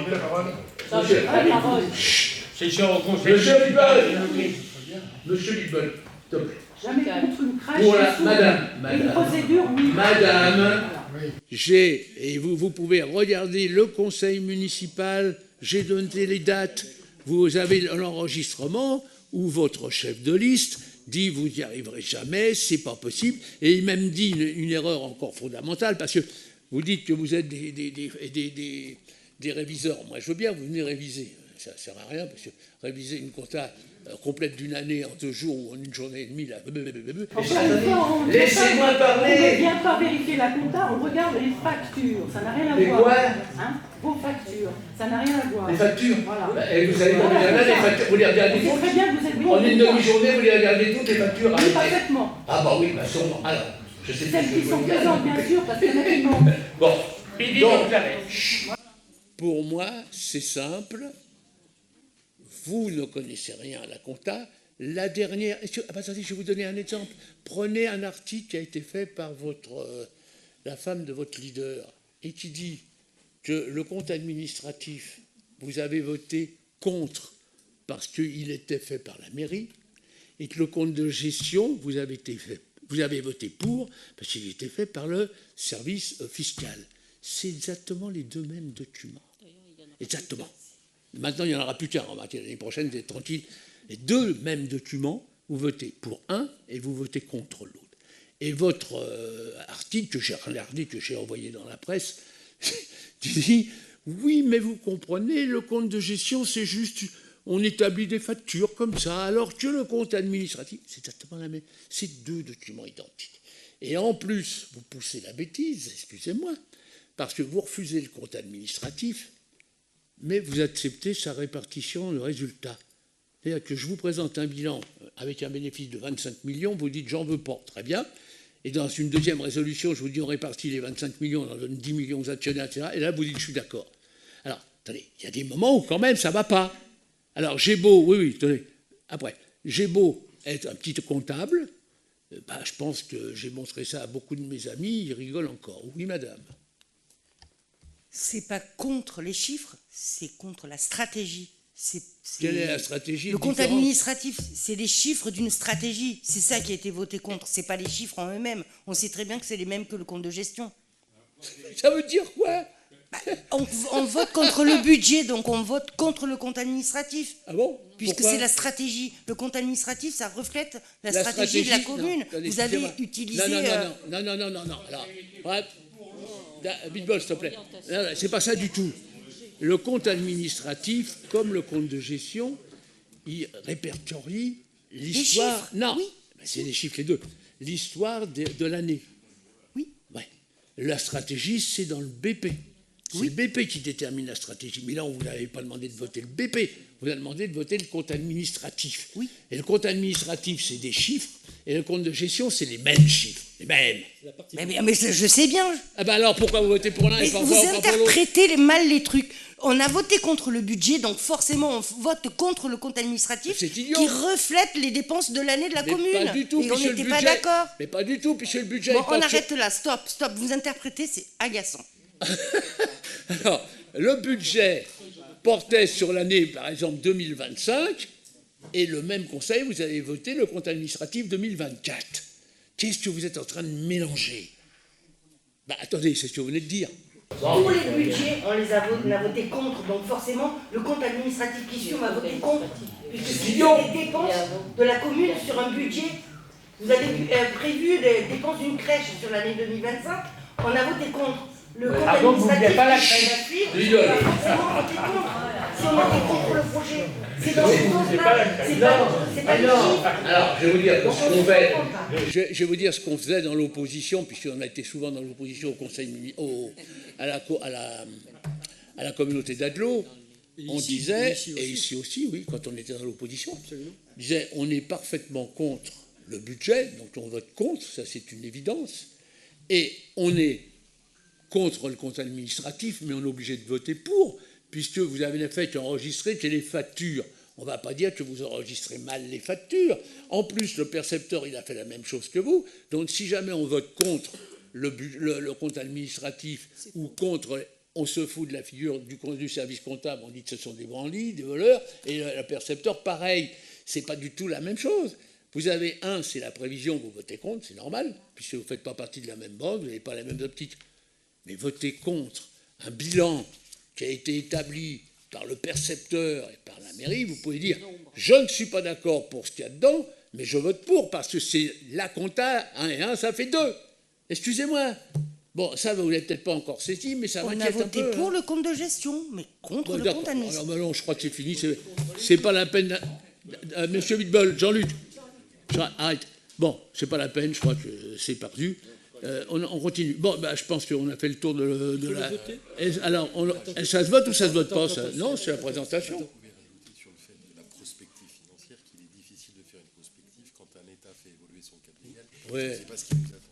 Bibol, s'il te plaît. Jamais contre une crèche. Pour la, et tout. madame, Une procédure, oui. madame, Voilà. et vous pouvez regarder le conseil municipal, j'ai donné les dates, vous avez l'enregistrement où votre chef de liste dit vous n'y arriverez jamais, c'est pas possible, et il même dit une erreur encore fondamentale, parce que vous dites que vous êtes des réviseurs. Moi, je veux bien, vous venez réviser. Ça ne sert à rien, parce que réviser une compta complète d'une année en 2 jours ou en une journée et demie, là... Laissez-moi parler. On ne vient pas vérifier la compta, on regarde les factures. Ça n'a rien à voir. quoi hein, vos factures, ça n'a rien à voir. Les factures. Voilà. Et vous savez combien il y en a, les factures, vous les regardez C'est toutes. très bien que vous êtes bon. En une demi-journée, vous les regardez toutes, les factures. Oui, parfaitement. Ah bah oui, bah sûrement. Alors, je sais Celles plus qui ce que sont vous voulez dire. présentes, bien sûr, parce qu'il y en a qui manquent. Bon, Midi donc, déclaré. pour moi, c'est simple. Vous ne connaissez rien à la compta. La dernière... attendez, je vais vous donner un exemple. Prenez un article qui a été fait par la femme de votre leader et qui dit que le compte administratif, vous avez voté contre parce qu'il était fait par la mairie, et que le compte de gestion, vous avez voté pour parce qu'il était fait par le service fiscal. C'est exactement les deux mêmes documents. Exactement. Maintenant, il n'y en aura plus qu'un. L'année prochaine, vous êtes tranquille. Les deux mêmes documents, vous votez pour un et vous votez contre l'autre. Et votre article que j'ai regardé, que j'ai envoyé dans la presse, dit « Oui, mais vous comprenez, le compte de gestion, c'est juste, on établit des factures comme ça, alors que le compte administratif, c'est exactement la même. C'est deux documents identiques. Et en plus, vous poussez la bêtise, excusez-moi, parce que vous refusez le compte administratif, mais vous acceptez sa répartition, le résultat. C'est-à-dire que je vous présente un bilan avec un bénéfice de 25 millions, vous dites « j'en veux pas », très bien. Et dans une deuxième résolution, je vous dis on répartit les 25 millions, on en donne 10 millions aux actionnaires, etc. Et là, vous dites je suis d'accord. Alors, attendez, il y a des moments où quand même ça ne va pas. Alors, j'ai beau, oui, attendez, après, j'ai beau être un petit comptable, je pense que j'ai montré ça à beaucoup de mes amis, ils rigolent encore. Oui, madame. C'est pas contre les chiffres, c'est contre la stratégie. Quelle est la stratégie? Le compte administratif, c'est les chiffres d'une stratégie. C'est ça qui a été voté contre. C'est pas les chiffres en eux-mêmes. On sait très bien que c'est les mêmes que le compte de gestion. Ça veut dire quoi? On vote contre le budget, donc on vote contre le compte administratif. Ah bon? Puisque Pourquoi? c'est la stratégie. Le compte administratif, ça reflète la stratégie de la commune. Non, vous avez utilisé... Non. Alors, ouais, Bitbol, s'il te plaît. Non, c'est pas ça du tout. Le compte administratif, comme le compte de gestion, il répertorie l'histoire... Non, oui. C'est des chiffres les deux. L'histoire de l'année. Oui. Ouais. La stratégie, c'est dans le BP. C'est le BP qui détermine la stratégie. Mais là, on ne vous avait pas demandé de voter le BP. Vous avez demandé de voter le compte administratif. Oui. Et le compte administratif, c'est des chiffres. Et le compte de gestion, c'est les mêmes chiffres. Les mêmes. Mais je sais bien. Ah ben alors, pourquoi vous votez pour l'un et Mais pas vous pour l'autre? interprétez mal les trucs. On a voté contre le budget, donc forcément on vote contre le compte administratif C'est idiot. qui reflète les dépenses de l'année de la Mais commune. pas du tout, Et on puisque le n'était pas budget- d'accord. Mais pas du tout, puisque le budget Bon, est on pas... arrête là, stop. Vous interprétez, c'est agaçant. Alors, le budget portait sur l'année, par exemple, 2025, et le même conseil, vous avez voté le compte administratif 2024. Qu'est-ce que vous êtes en train de mélanger? Attendez, c'est ce que vous venez de dire. Tous les budgets, on a voté contre, donc forcément, le compte administratif qui suit, on va voter contre. Puisque c'est des dépenses de la commune sur un budget. Vous avez prévu des dépenses d'une crèche sur l'année 2025, on a voté contre. Le compte donc vous administratif vouliez pas la qui crèche. va suivre, on va forcément voter contre. Si on était contre le projet, c'est dans ce sens-là, c'est pas les chiffres. Alors, je vais vous dire Donc, ce on qu'on se fait. comprend pas. Je vais vous dire ce qu'on faisait dans l'opposition, puisqu'on a été souvent dans l'opposition au conseil à la communauté d'Adelot. On disait, et ici aussi, oui, quand on était dans l'opposition, on disait on est parfaitement contre le budget, donc on vote contre, ça c'est une évidence, et on est contre le compte administratif, mais on est obligé de voter pour, puisque vous avez fait qu'enregistrer que les factures. On ne va pas dire que vous enregistrez mal les factures. En plus, le percepteur, il a fait la même chose que vous. Donc, si jamais on vote contre le compte administratif ou contre, on se fout de la figure du service comptable, on dit que ce sont des branlis, des voleurs, et le percepteur, pareil. Ce n'est pas du tout la même chose. Vous avez c'est la prévision, vous votez contre, c'est normal, puisque vous ne faites pas partie de la même banque, vous n'avez pas les mêmes optiques. Mais voter contre un bilan qui a été établi par le percepteur et par la mairie, vous pouvez dire « je ne suis pas d'accord pour ce qu'il y a dedans, mais je vote pour, parce que c'est la compta, 1 et 1, ça fait 2. Excusez-moi. Bon, ça, vous ne l'avez peut-être pas encore saisi, mais ça m'inquiète un peu. On a voté pour le compte de gestion, mais contre le compte administratif. Alors, non, je crois que c'est fini. C'est pas la peine. Monsieur Wittbol, Jean-Luc, arrête. Bon, c'est pas la peine, je crois que c'est perdu. On continue. Bon, je pense qu'on a fait le tour de la... Alors, ça se vote ou ça se vote pas, ça? Non, c'est la présentation. Vous pouvez rajouter sur le fait de la prospective financière qu'il est difficile de faire une prospective quand un État fait évoluer son capital. Ouais. C'est pas ce qui vous attend.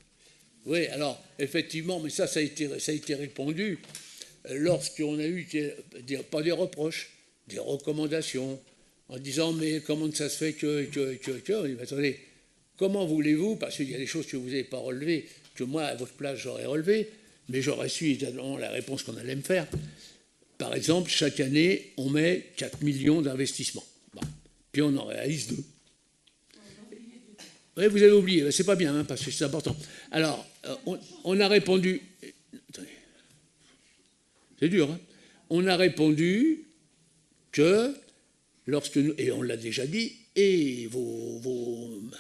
Oui, alors, effectivement, mais ça a été répondu lorsqu'on a eu, pas des reproches, des recommandations, en disant, mais comment ça se fait que on dit, attendez, comment voulez-vous, parce qu'il y a des choses que vous n'avez pas relevées, que moi, à votre place, j'aurais relevées, mais j'aurais su évidemment la réponse qu'on allait me faire. Par exemple, chaque année, on met 4 millions d'investissements. Bon. Puis on en réalise 2. Oui, vous avez oublié, c'est pas bien, hein, parce que c'est important. Alors, on a répondu... Attendez. C'est dur, hein. On a répondu que, lorsque nous... Et on l'a déjà dit, et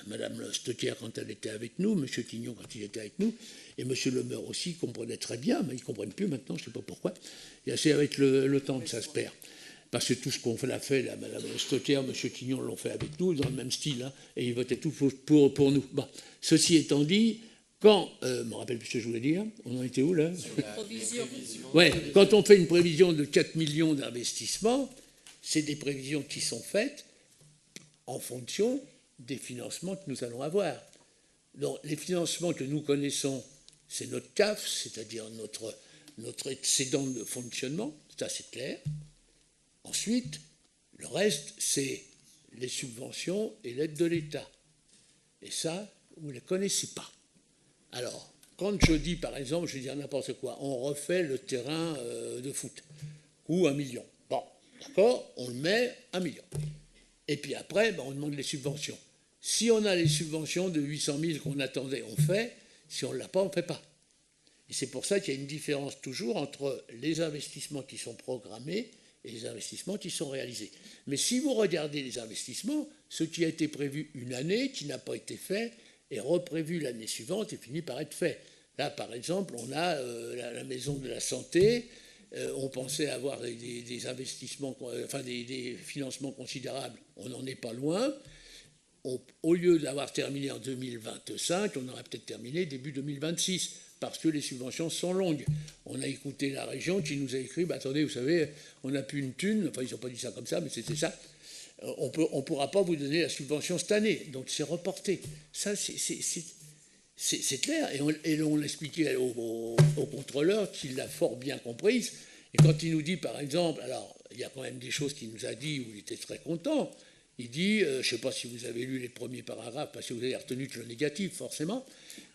Madame Stocker, quand elle était avec nous, Monsieur Quignon, quand il était avec nous, et Monsieur Le Maire aussi, comprenaient très bien, mais ils ne comprennent plus maintenant, je ne sais pas pourquoi. Et c'est avec le temps que ça se perd. Parce que tout ce qu'on l'a fait, là, Mme Stocker, M. Quignon l'ont fait avec nous, dans le même style, hein, et ils votaient tout pour nous. Bon. Ceci étant dit, quand... je me rappelle plus ce que je voulais dire. On en était où, là? Ouais, quand on fait une prévision de 4 millions d'investissements, c'est des prévisions qui sont faites en fonction des financements que nous allons avoir. Donc, les financements que nous connaissons, c'est notre CAF, c'est-à-dire notre excédent de fonctionnement, ça c'est clair. Ensuite, le reste, c'est les subventions et l'aide de l'État. Et ça, vous ne les connaissez pas. Alors, quand je dis, par exemple, je vais dire n'importe quoi, on refait le terrain de foot, ou 1 million. Bon, d'accord, on le met 1 million. Et puis après, on demande les subventions. Si on a les subventions de 800 000 qu'on attendait, on fait. Si on ne l'a pas, on ne fait pas. Et c'est pour ça qu'il y a une différence toujours entre les investissements qui sont programmés et les investissements qui sont réalisés. Mais si vous regardez les investissements, ce qui a été prévu une année, qui n'a pas été fait, est reprévu l'année suivante et finit par être fait. Là, par exemple, on a la maison de la santé, on pensait avoir des investissements, enfin des financements considérables, on n'en est pas loin. Au lieu d'avoir terminé en 2025, on aurait peut-être terminé début 2026, parce que les subventions sont longues. On a écouté la région qui nous a écrit, attendez, vous savez, on n'a plus une thune, enfin ils n'ont pas dit ça comme ça, mais c'était ça, on ne pourra pas vous donner la subvention cette année, donc c'est reporté. Ça, c'est clair, et on l'expliquait au contrôleur qui l'a fort bien comprise, et quand il nous dit, par exemple, alors il y a quand même des choses qu'il nous a dit où il était très content. Il dit, je ne sais pas si vous avez lu les premiers paragraphes, parce que vous avez retenu que le négatif, forcément,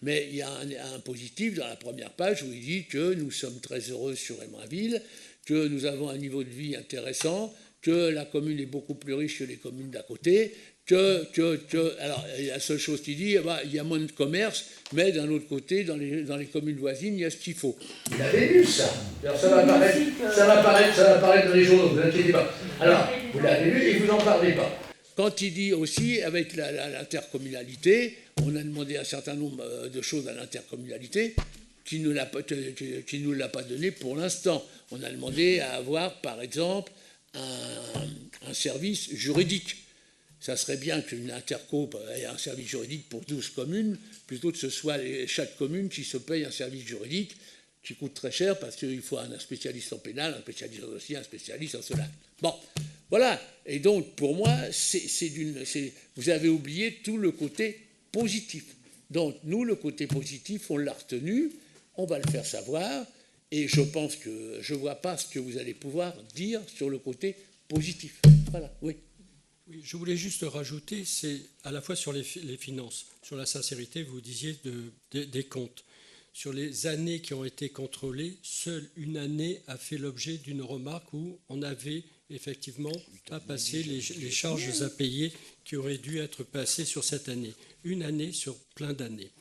mais il y a un positif dans la première page où il dit que nous sommes très heureux sur Émerainville, que nous avons un niveau de vie intéressant, que la commune est beaucoup plus riche que les communes d'à côté, alors, la seule chose qu'il dit, il y a moins de commerce, mais d'un autre côté, dans les communes voisines, il y a ce qu'il faut. Vous l'avez lu, ça. Alors, ça va apparaître dans les journaux, ne vous inquiétez pas. Alors, vous l'avez lu et vous n'en parlez pas. Quand il dit aussi, avec l'intercommunalité, on a demandé un certain nombre de choses à l'intercommunalité qui ne nous l'a pas donné pour l'instant. On a demandé à avoir, par exemple, un service juridique. Ça serait bien qu'une interco ait un service juridique pour 12 communes, plutôt que ce soit chaque commune qui se paye un service juridique qui coûte très cher parce qu'il faut un spécialiste en pénal, un spécialiste en dossier, un spécialiste en cela. Bon, voilà. Et donc, pour moi, vous avez oublié tout le côté positif. Donc, nous, le côté positif, on l'a retenu, on va le faire savoir, et je pense que je ne vois pas ce que vous allez pouvoir dire sur le côté positif. Voilà, oui. Oui, je voulais juste rajouter, c'est à la fois sur les finances, sur la sincérité, vous disiez des comptes. Sur les années qui ont été contrôlées, seule une année a fait l'objet d'une remarque où on avait effectivement pas passé les charges à payer qui aurait dû être passé sur cette année. Une année sur plein d'années.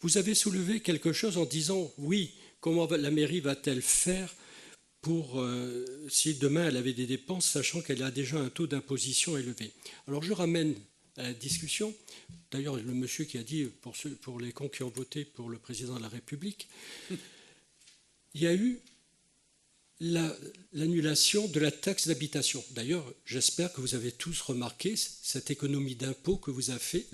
Vous avez soulevé quelque chose en disant, oui, comment la mairie va-t-elle faire pour, si demain elle avait des dépenses, sachant qu'elle a déjà un taux d'imposition élevé. Alors je ramène à la discussion, d'ailleurs le monsieur qui a dit, pour les cons qui ont voté pour le président de la République, il y a eu l'annulation de la taxe d'habitation. D'ailleurs, j'espère que vous avez tous remarqué cette économie d'impôt que vous a fait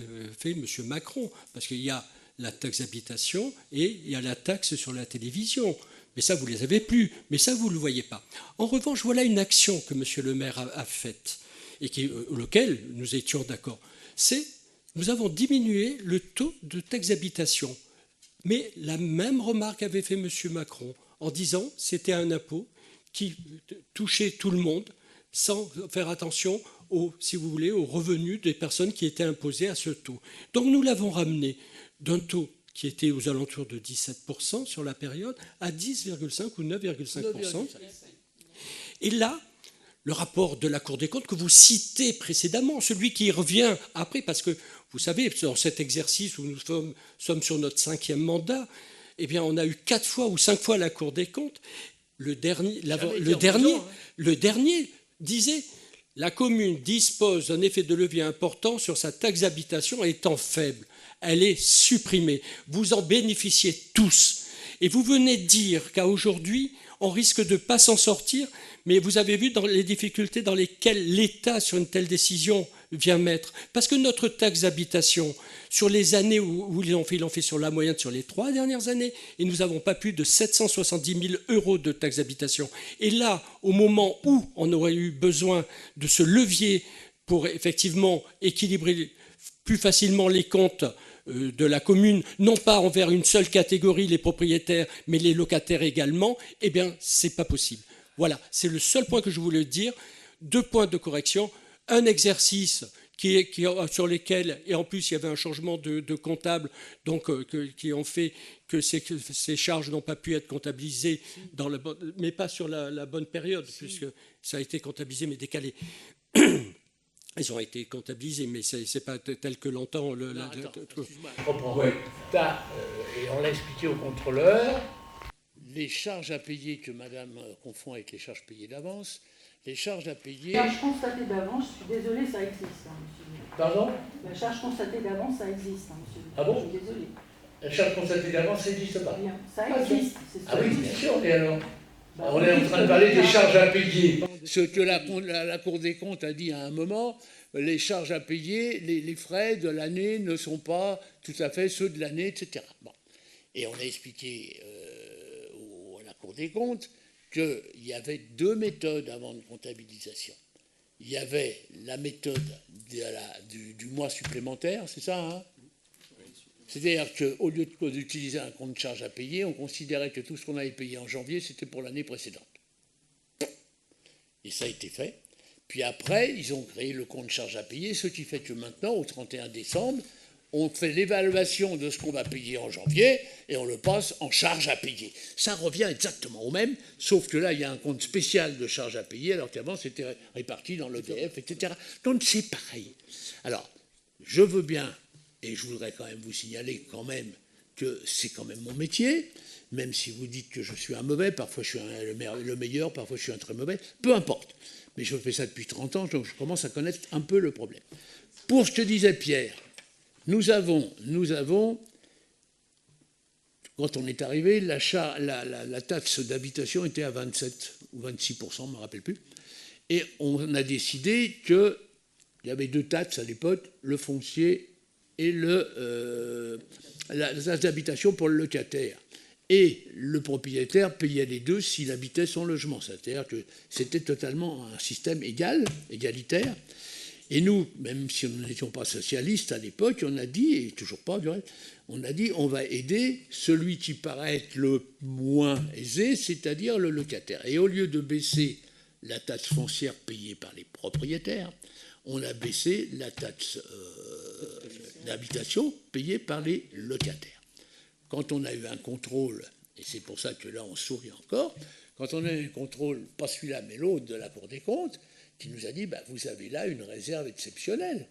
M. Macron, parce qu'il y a la taxe d'habitation et il y a la taxe sur la télévision. Mais ça, vous ne les avez plus. Mais ça, vous ne le voyez pas. En revanche, voilà une action que M. le maire a faite et auquel nous étions d'accord. C'est nous avons diminué le taux de taxe d'habitation. Mais la même remarque avait fait M. Macron en disant que c'était un impôt qui touchait tout le monde sans faire attention si vous voulez, aux revenus des personnes qui étaient imposées à ce taux. Donc nous l'avons ramené d'un taux qui était aux alentours de 17% sur la période, à 10,5 ou 9,5%. Et là, le rapport de la Cour des comptes que vous citez précédemment, celui qui revient après, parce que vous savez, dans cet exercice où nous sommes sur notre 5e mandat, eh bien, on a eu 4 fois ou 5 fois la Cour des comptes. Le dernier disait « La commune dispose d'un effet de levier important sur sa taxe d'habitation étant faible. Elle est supprimée. Vous en bénéficiez tous. Et vous venez de dire qu'à aujourd'hui, on risque de ne pas s'en sortir, mais vous avez vu dans les difficultés dans lesquelles l'État, sur une telle décision, vient mettre. Parce que notre taxe d'habitation, sur les années où ils l'ont fait sur la moyenne sur les 3 dernières années, et nous n'avons pas plus de 770 000 € de taxe d'habitation. Et là, au moment où on aurait eu besoin de ce levier pour effectivement équilibrer plus facilement les comptes de la commune, non pas envers une seule catégorie, les propriétaires, mais les locataires également, eh bien, ce n'est pas possible. Voilà, c'est le seul point que je voulais dire. 2 points de correction. Un exercice sur lesquels, et en plus il y avait un changement de comptable, donc qui ont fait que ces charges n'ont pas pu être comptabilisées, mais pas sur la bonne période, puisque ça a été comptabilisé mais décalé. Ils ont été comptabilisés, mais ce n'est pas tel que l'entend le... Ouais. Et on l'a expliqué au contrôleur, les charges à payer que madame confond avec les charges payées d'avance, les charges à payer... La charge constatée d'avance, je suis désolée, ça existe, hein, monsieur. Pardon? La charge constatée d'avance, ça existe, hein, monsieur. Ah bon? Je suis désolée. La charge constatée d'avance, ça n'existe pas. Bien, ça existe. Ah oui, bien sûr, et alors on est en train de parler des charges à payer. Ce que la Cour des comptes a dit à un moment, les charges à payer, les frais de l'année ne sont pas tout à fait ceux de l'année, etc. Bon. Et on a expliqué à la Cour des comptes qu'il y avait 2 méthodes avant de comptabilisation. Il y avait la méthode du mois supplémentaire, c'est ça, hein? C'est-à-dire qu'au lieu d'utiliser un compte de charge à payer, on considérait que tout ce qu'on avait payé en janvier, c'était pour l'année précédente. Et ça a été fait. Puis après, ils ont créé le compte de charge à payer, ce qui fait que maintenant, au 31 décembre, on fait l'évaluation de ce qu'on va payer en janvier et on le passe en charge à payer. Ça revient exactement au même, sauf que là, il y a un compte spécial de charge à payer, alors qu'avant, c'était réparti dans l'EDF, etc. Donc, c'est pareil. Alors, je veux bien... Et je voudrais quand même vous signaler quand même que c'est quand même mon métier, même si vous dites que je suis un mauvais, parfois je suis le meilleur, parfois je suis un très mauvais, peu importe. Mais je fais ça depuis 30 ans, donc je commence à connaître un peu le problème. Pour ce que disait Pierre, nous avons quand on est arrivé, la taxe d'habitation était à 27 ou 26%, je ne me rappelle plus, et on a décidé qu'il y avait 2 taxes à l'époque, le foncier et la taxe d'habitation pour le locataire. Et le propriétaire payait les 2 s'il habitait son logement. C'est-à-dire que c'était totalement un système égalitaire. Et nous, même si nous n'étions pas socialistes à l'époque, on a dit, et toujours pas, on a dit on va aider celui qui paraît être le moins aisé, c'est-à-dire le locataire. Et au lieu de baisser la taxe foncière payée par les propriétaires, on a baissé la taxe d'habitation payée par les locataires. Quand on a eu un contrôle, et c'est pour ça que là on sourit encore, quand on a eu un contrôle, pas celui-là mais l'autre de la Cour des comptes, qui nous a dit vous avez là une réserve exceptionnelle.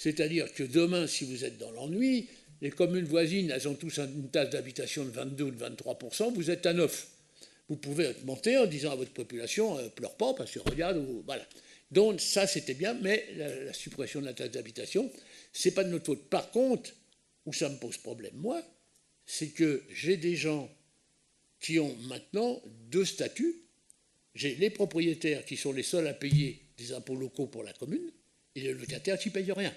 C'est-à-dire que demain, si vous êtes dans l'ennui, les communes voisines, elles ont tous une taxe d'habitation de 22 ou de 23%, vous êtes à 9%. Vous pouvez augmenter en disant à votre population, pleure pas, parce que regarde, voilà. Donc ça, c'était bien, mais la suppression de la taxe d'habitation, c'est pas de notre faute. Par contre, où ça me pose problème, moi, c'est que j'ai des gens qui ont maintenant 2 statuts. J'ai les propriétaires qui sont les seuls à payer des impôts locaux pour la commune, et les locataires qui ne payent rien.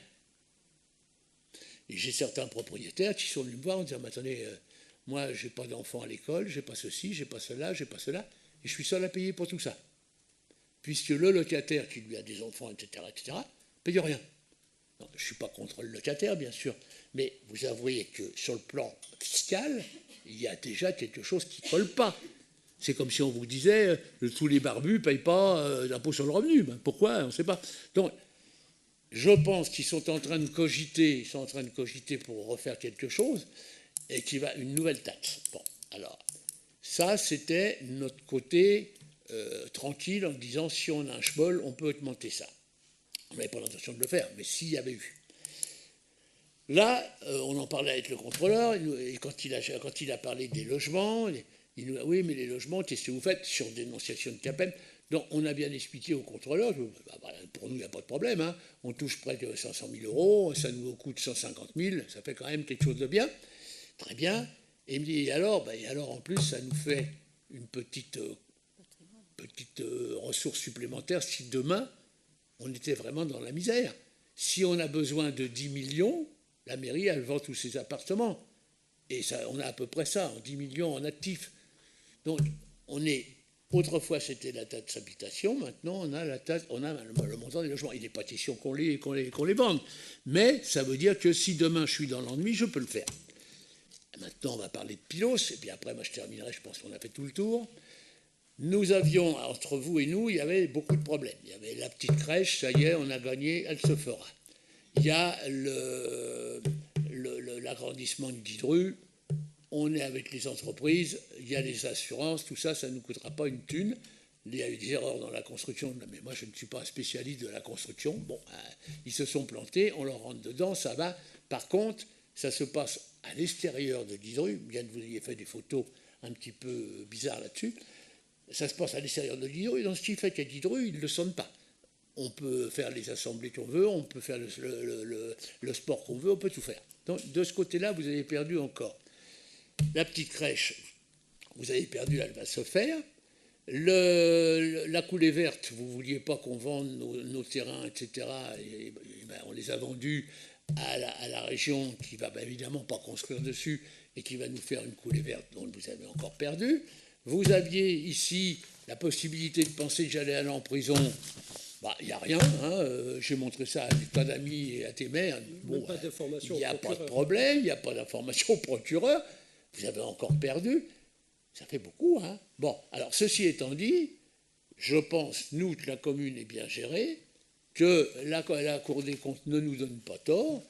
Et j'ai certains propriétaires qui sont venus me voir en disant, mais attendez, moi, je n'ai pas d'enfants à l'école, je n'ai pas ceci, je n'ai pas cela, je n'ai pas cela, et je suis seul à payer pour tout ça. Puisque le locataire qui lui a des enfants, etc., ne paye rien. Non, je ne suis pas contre le locataire, bien sûr, mais vous avouez que sur le plan fiscal, il y a déjà quelque chose qui ne colle pas. C'est comme si on vous disait, tous les barbus ne payent pas d'impôt sur le revenu. Ben, pourquoi? On ne sait pas. Donc, je pense qu'ils sont en train de cogiter, pour refaire quelque chose, et qu'il va une nouvelle taxe. Bon, alors, ça, c'était notre côté tranquille en disant, si on a un chebol, on peut augmenter ça. On n'avait pas l'intention de le faire, mais s'il y avait eu. Là, on en parlait avec le contrôleur, et quand il a parlé des logements, il nous a dit, oui, mais les logements, qu'est-ce que vous faites sur dénonciation de CAPEM? Donc, on a bien expliqué au contrôleur, pour nous, il n'y a pas de problème, hein, on touche près de 500 000 euros, ça nous coûte 150 000, ça fait quand même quelque chose de bien, très bien. Et il me dit, et alors en plus, ça nous fait une petite ressource supplémentaire si demain, on était vraiment dans la misère. Si on a besoin de 10 millions, la mairie, elle vend tous ses appartements. Et ça, on a à peu près ça, 10 millions en actifs. Donc, autrefois, c'était la taxe d'habitation, maintenant, on a le montant des logements. Il n'est pas question qu'on les vende. Mais ça veut dire que si demain, je suis dans l'ennui, je peux le faire. Maintenant, on va parler de Pylos, et puis après, moi, je terminerai, je pense qu'on a fait tout le tour. Nous avions, entre vous et nous, il y avait beaucoup de problèmes. Il y avait la petite crèche, ça y est, on a gagné, elle se fera. Il y a l'agrandissement de Guidru, on est avec les entreprises, il y a les assurances, tout ça, ça ne nous coûtera pas une thune. Il y a eu des erreurs dans la construction, mais moi je ne suis pas un spécialiste de la construction. Bon, ils se sont plantés, on leur rentre dedans, ça va. Par contre, ça se passe à l'extérieur de Guidru, bien que vous ayez fait des photos un petit peu bizarres là-dessus. Ça se passe à l'extérieur de Guidru, et dans ce qui fait qu'à Guidru, ils ne le sentent pas. On peut faire les assemblées qu'on veut, on peut faire le sport qu'on veut, on peut tout faire. Donc, de ce côté-là, vous avez perdu encore. La petite crèche, vous avez perdu, elle va se faire. La coulée verte, vous ne vouliez pas qu'on vende nos terrains, etc. Et ben, on les a vendus à la région qui ne va évidemment pas construire dessus et qui va nous faire une coulée verte dont vous avez encore perdu. Vous aviez ici la possibilité de penser que j'allais aller en prison. Il n'y a rien, hein. J'ai montré ça à des tas d'amis et à tes mères. Bon, il n'y a pas de problème, il n'y a pas d'information au procureur. Vous avez encore perdu. Ça fait beaucoup, hein. Bon, alors ceci étant dit, je pense, nous, que la commune est bien gérée, que la Cour des comptes ne nous donne pas tort.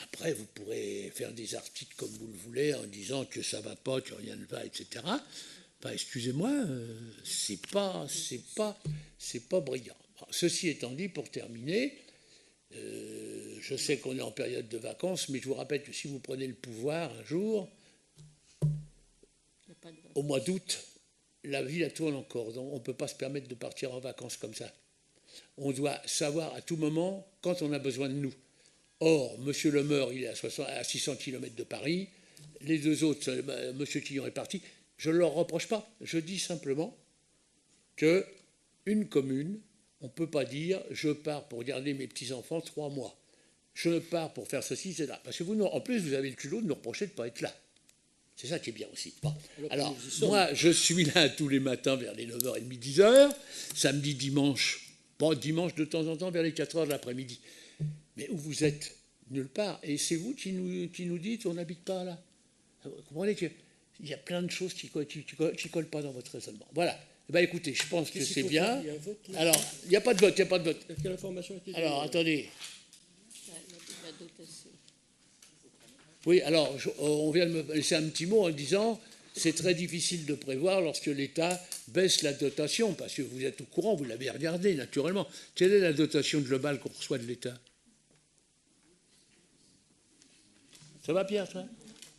Après, vous pourrez faire des articles comme vous le voulez en disant que ça ne va pas, que rien ne va, etc. Enfin, excusez-moi, c'est pas brillant. Ceci étant dit, pour terminer, je sais qu'on est en période de vacances, mais je vous rappelle que si vous prenez le pouvoir un jour, au mois d'août, la vie la tourne en cordon. On ne peut pas se permettre de partir en vacances comme ça. On doit savoir à tout moment quand on a besoin de nous. Or, M. Le Meur, il est à 600 km de Paris. Les deux autres, M. Quillon est parti. Je ne leur reproche pas. Je dis simplement qu'une commune, on ne peut pas dire « je pars pour garder mes petits-enfants 3 mois ». Je pars pour faire ceci, c'est là. Parce que vous, en plus, vous avez le culot de nous reprocher de ne pas être là. C'est ça qui est bien aussi. Bon. Alors, moi, je suis là tous les matins vers les 9h30, 10h, samedi, dimanche, bon, dimanche de temps en temps vers les 4h de l'après-midi. Mais où vous êtes? Nulle part. Et c'est vous qui nous dites on n'habite pas là. Vous comprenez qu'il y a plein de choses qui ne collent pas dans votre raisonnement. Voilà. Eh bien, écoutez, je pense que c'est bien. Alors, il n'y a pas de vote, Quelle information a été donnée? Alors, attendez. Oui, alors, on vient de me laisser un petit mot en disant c'est très difficile de prévoir lorsque l'État baisse la dotation, parce que vous êtes au courant, vous l'avez regardé naturellement. Quelle est la dotation globale qu'on reçoit de l'État? Ça va, Pierre, toi?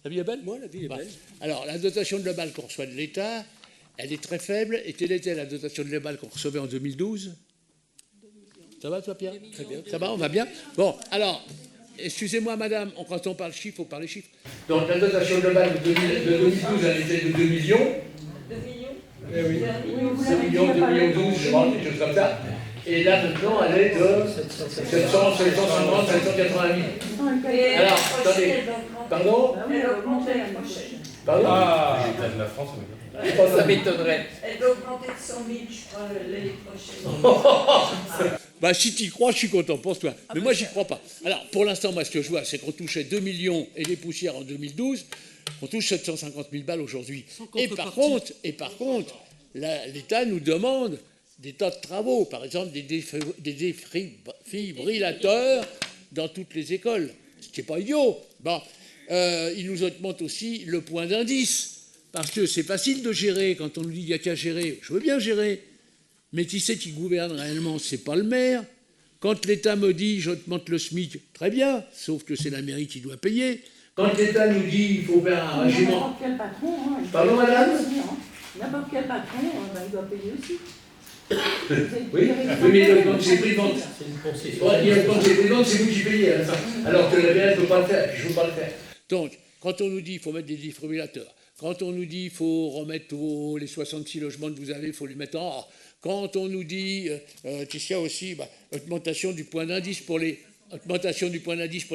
La vie est belle? Moi, la vie est belle. Alors, la dotation globale qu'on reçoit de l'État, elle est très faible. Et quelle était la dotation globale qu'on recevait en 2012? Ça va, toi, Pierre? Très bien. Ça va, on va bien? Bon, alors, excusez-moi, madame, quand on parle chiffres, il faut parler chiffres. Donc, la dotation globale de 2012, elle était de 2 millions. 2 millions. Eh oui. 2 vous l'avez dit, millions, il y a 2 pas millions longtemps. 12, je crois, quelque chose comme ça. Et là, maintenant, elle est de 700, 750, 780 000. Et Alors, l'année prochaine, attendez. elle va augmenter. Pardon? Ah oui, Elle elle va a augmenté augmenter l'année l'année prochaine. prochaine. Pardon? De la France, Ça m'étonnerait. Elle va augmenter de 100 000, je crois, l'année prochaine. Bah, si tu y crois, je suis content pour toi. Mais moi, j'y crois pas. Alors, pour l'instant, moi, ce que je vois, c'est qu'on touchait 2 millions et des poussières en 2012. On touche 750 000 balles aujourd'hui. Et par contre, l'État nous demande des tas de travaux. Par exemple, des défibrillateurs dans toutes les écoles. Ce qui n'est pas idiot. Bon, il nous augmente aussi le point d'indice. Parce que c'est facile de gérer quand on nous dit qu'il n'y a qu'à gérer. Je veux bien gérer. Mais qui c'est qui gouverne réellement? C'est pas le maire. Quand l'État me dit j'augmente le SMIC, très bien, sauf que c'est la mairie qui doit payer. Quand l'État nous dit il faut faire un régiment. N'importe quel patron, hein, il Pardon, doit payer madame? aussi, hein. N'importe quel patron, il doit payer aussi. Oui, mais quand c'est pris de vente. Quand c'est pris de vente, c'est vous qui payez. Hein. Alors que la mairie ne peut pas le faire, puis je ne veux pas le faire. Donc, quand on nous dit qu'il faut mettre des défibrillateurs, quand on nous dit qu'il faut remettre les 66 logements que vous avez, il faut les mettre en or. Quand on nous dit qu'il y a aussi augmentation du point d'indice pour les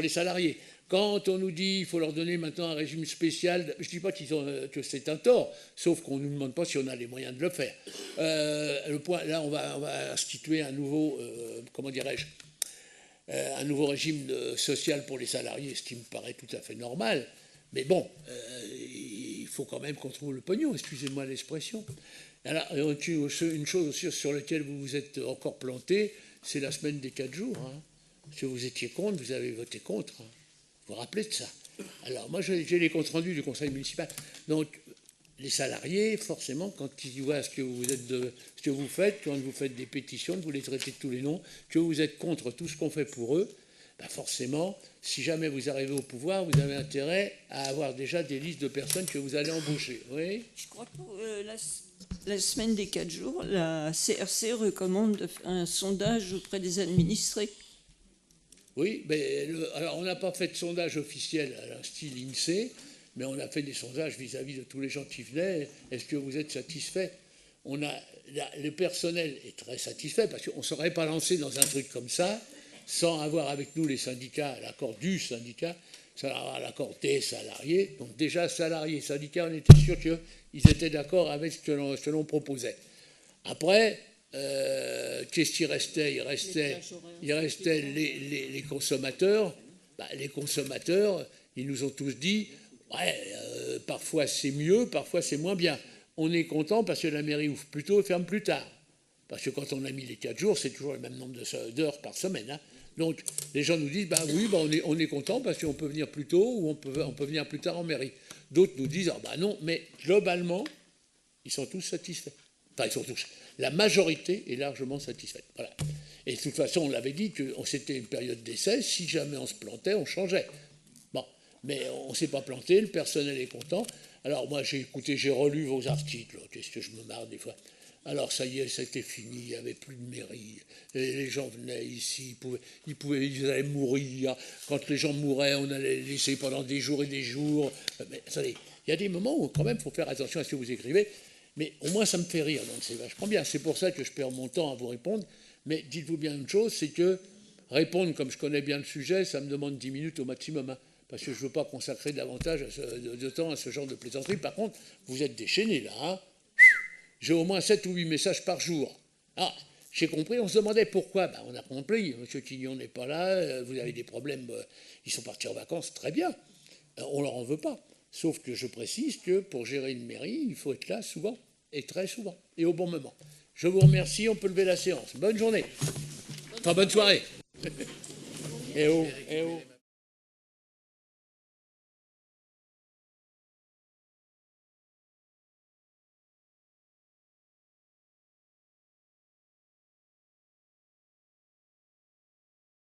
salariés. Quand on nous dit qu'il faut leur donner maintenant un régime spécial, je ne dis pas que c'est un tort, sauf qu'on ne nous demande pas si on a les moyens de le faire. Là, on va instituer un nouveau, un nouveau régime social pour les salariés, ce qui me paraît tout à fait normal. Mais bon, il faut quand même qu'on trouve le pognon, excusez-moi l'expression. Alors, une chose aussi sur laquelle vous vous êtes encore planté, c'est la semaine des 4 jours. Hein. Si vous étiez contre, vous avez voté contre. Hein. Vous vous rappelez de ça? Alors, moi, j'ai les comptes rendus du conseil municipal. Donc, les salariés, forcément, quand ils voient ce que vous faites, quand vous faites des pétitions, vous les traitez de tous les noms, que vous êtes contre tout ce qu'on fait pour eux, forcément, si jamais vous arrivez au pouvoir, vous avez intérêt à avoir déjà des listes de personnes que vous allez embaucher. Oui. Je crois que la semaine des 4 jours, la CRC recommande de faire un sondage auprès des administrés. Oui, mais alors on n'a pas fait de sondage officiel à la style INSEE, mais on a fait des sondages vis-à-vis de tous les gens qui venaient. Est-ce que vous êtes satisfait? Le personnel est très satisfait parce qu'on ne serait pas lancé dans un truc comme ça sans avoir avec nous les syndicats, l'accord du syndicat, sans avoir l'accord des salariés. Donc déjà, salariés, syndicats, on était sûr qu'ils étaient d'accord avec ce que l'on proposait. Après, qu'est-ce qui restait? Il restait les consommateurs. Les consommateurs, ils nous ont tous dit, parfois c'est mieux, parfois c'est moins bien. On est content parce que la mairie ouvre plus tôt et ferme plus tard. Parce que quand on a mis les 4 jours, c'est toujours le même nombre d'heures par semaine. Hein. Donc les gens nous disent, on est content parce qu'on peut venir plus tôt ou on peut venir plus tard en mairie. D'autres nous disent, non, mais globalement, ils sont tous satisfaits. Enfin, ils sont tous. La majorité est largement satisfaite. Voilà. Et de toute façon, on l'avait dit que c'était une période d'essai. Si jamais on se plantait, on changeait. Bon, mais on ne s'est pas planté, le personnel est content. Alors moi, j'ai relu vos articles. Qu'est-ce que je me marre des fois. Alors ça y est, c'était fini, il n'y avait plus de mairie. Et les gens venaient ici, ils allaient mourir. Quand les gens mouraient, on allait les laisser pendant des jours et des jours. Mais attendez, il y a des moments où quand même il faut faire attention à ce que vous écrivez. Mais au moins ça me fait rire, donc c'est vachement bien. C'est pour ça que je perds mon temps à vous répondre. Mais dites-vous bien une chose, c'est que répondre comme je connais bien le sujet, ça me demande 10 minutes au maximum. Hein, parce que je ne veux pas consacrer davantage de temps à ce genre de plaisanterie. Par contre, vous êtes déchaînés là. Hein. J'ai au moins 7 ou 8 messages par jour. Ah, j'ai compris, on se demandait pourquoi. On a compris, M. Quignon n'est pas là, vous avez des problèmes, ils sont partis en vacances, très bien. On ne leur en veut pas. Sauf que je précise que pour gérer une mairie, il faut être là souvent, et très souvent, et au bon moment. Je vous remercie, on peut lever la séance. Bonne journée. Enfin, bonne soirée. Eh oh.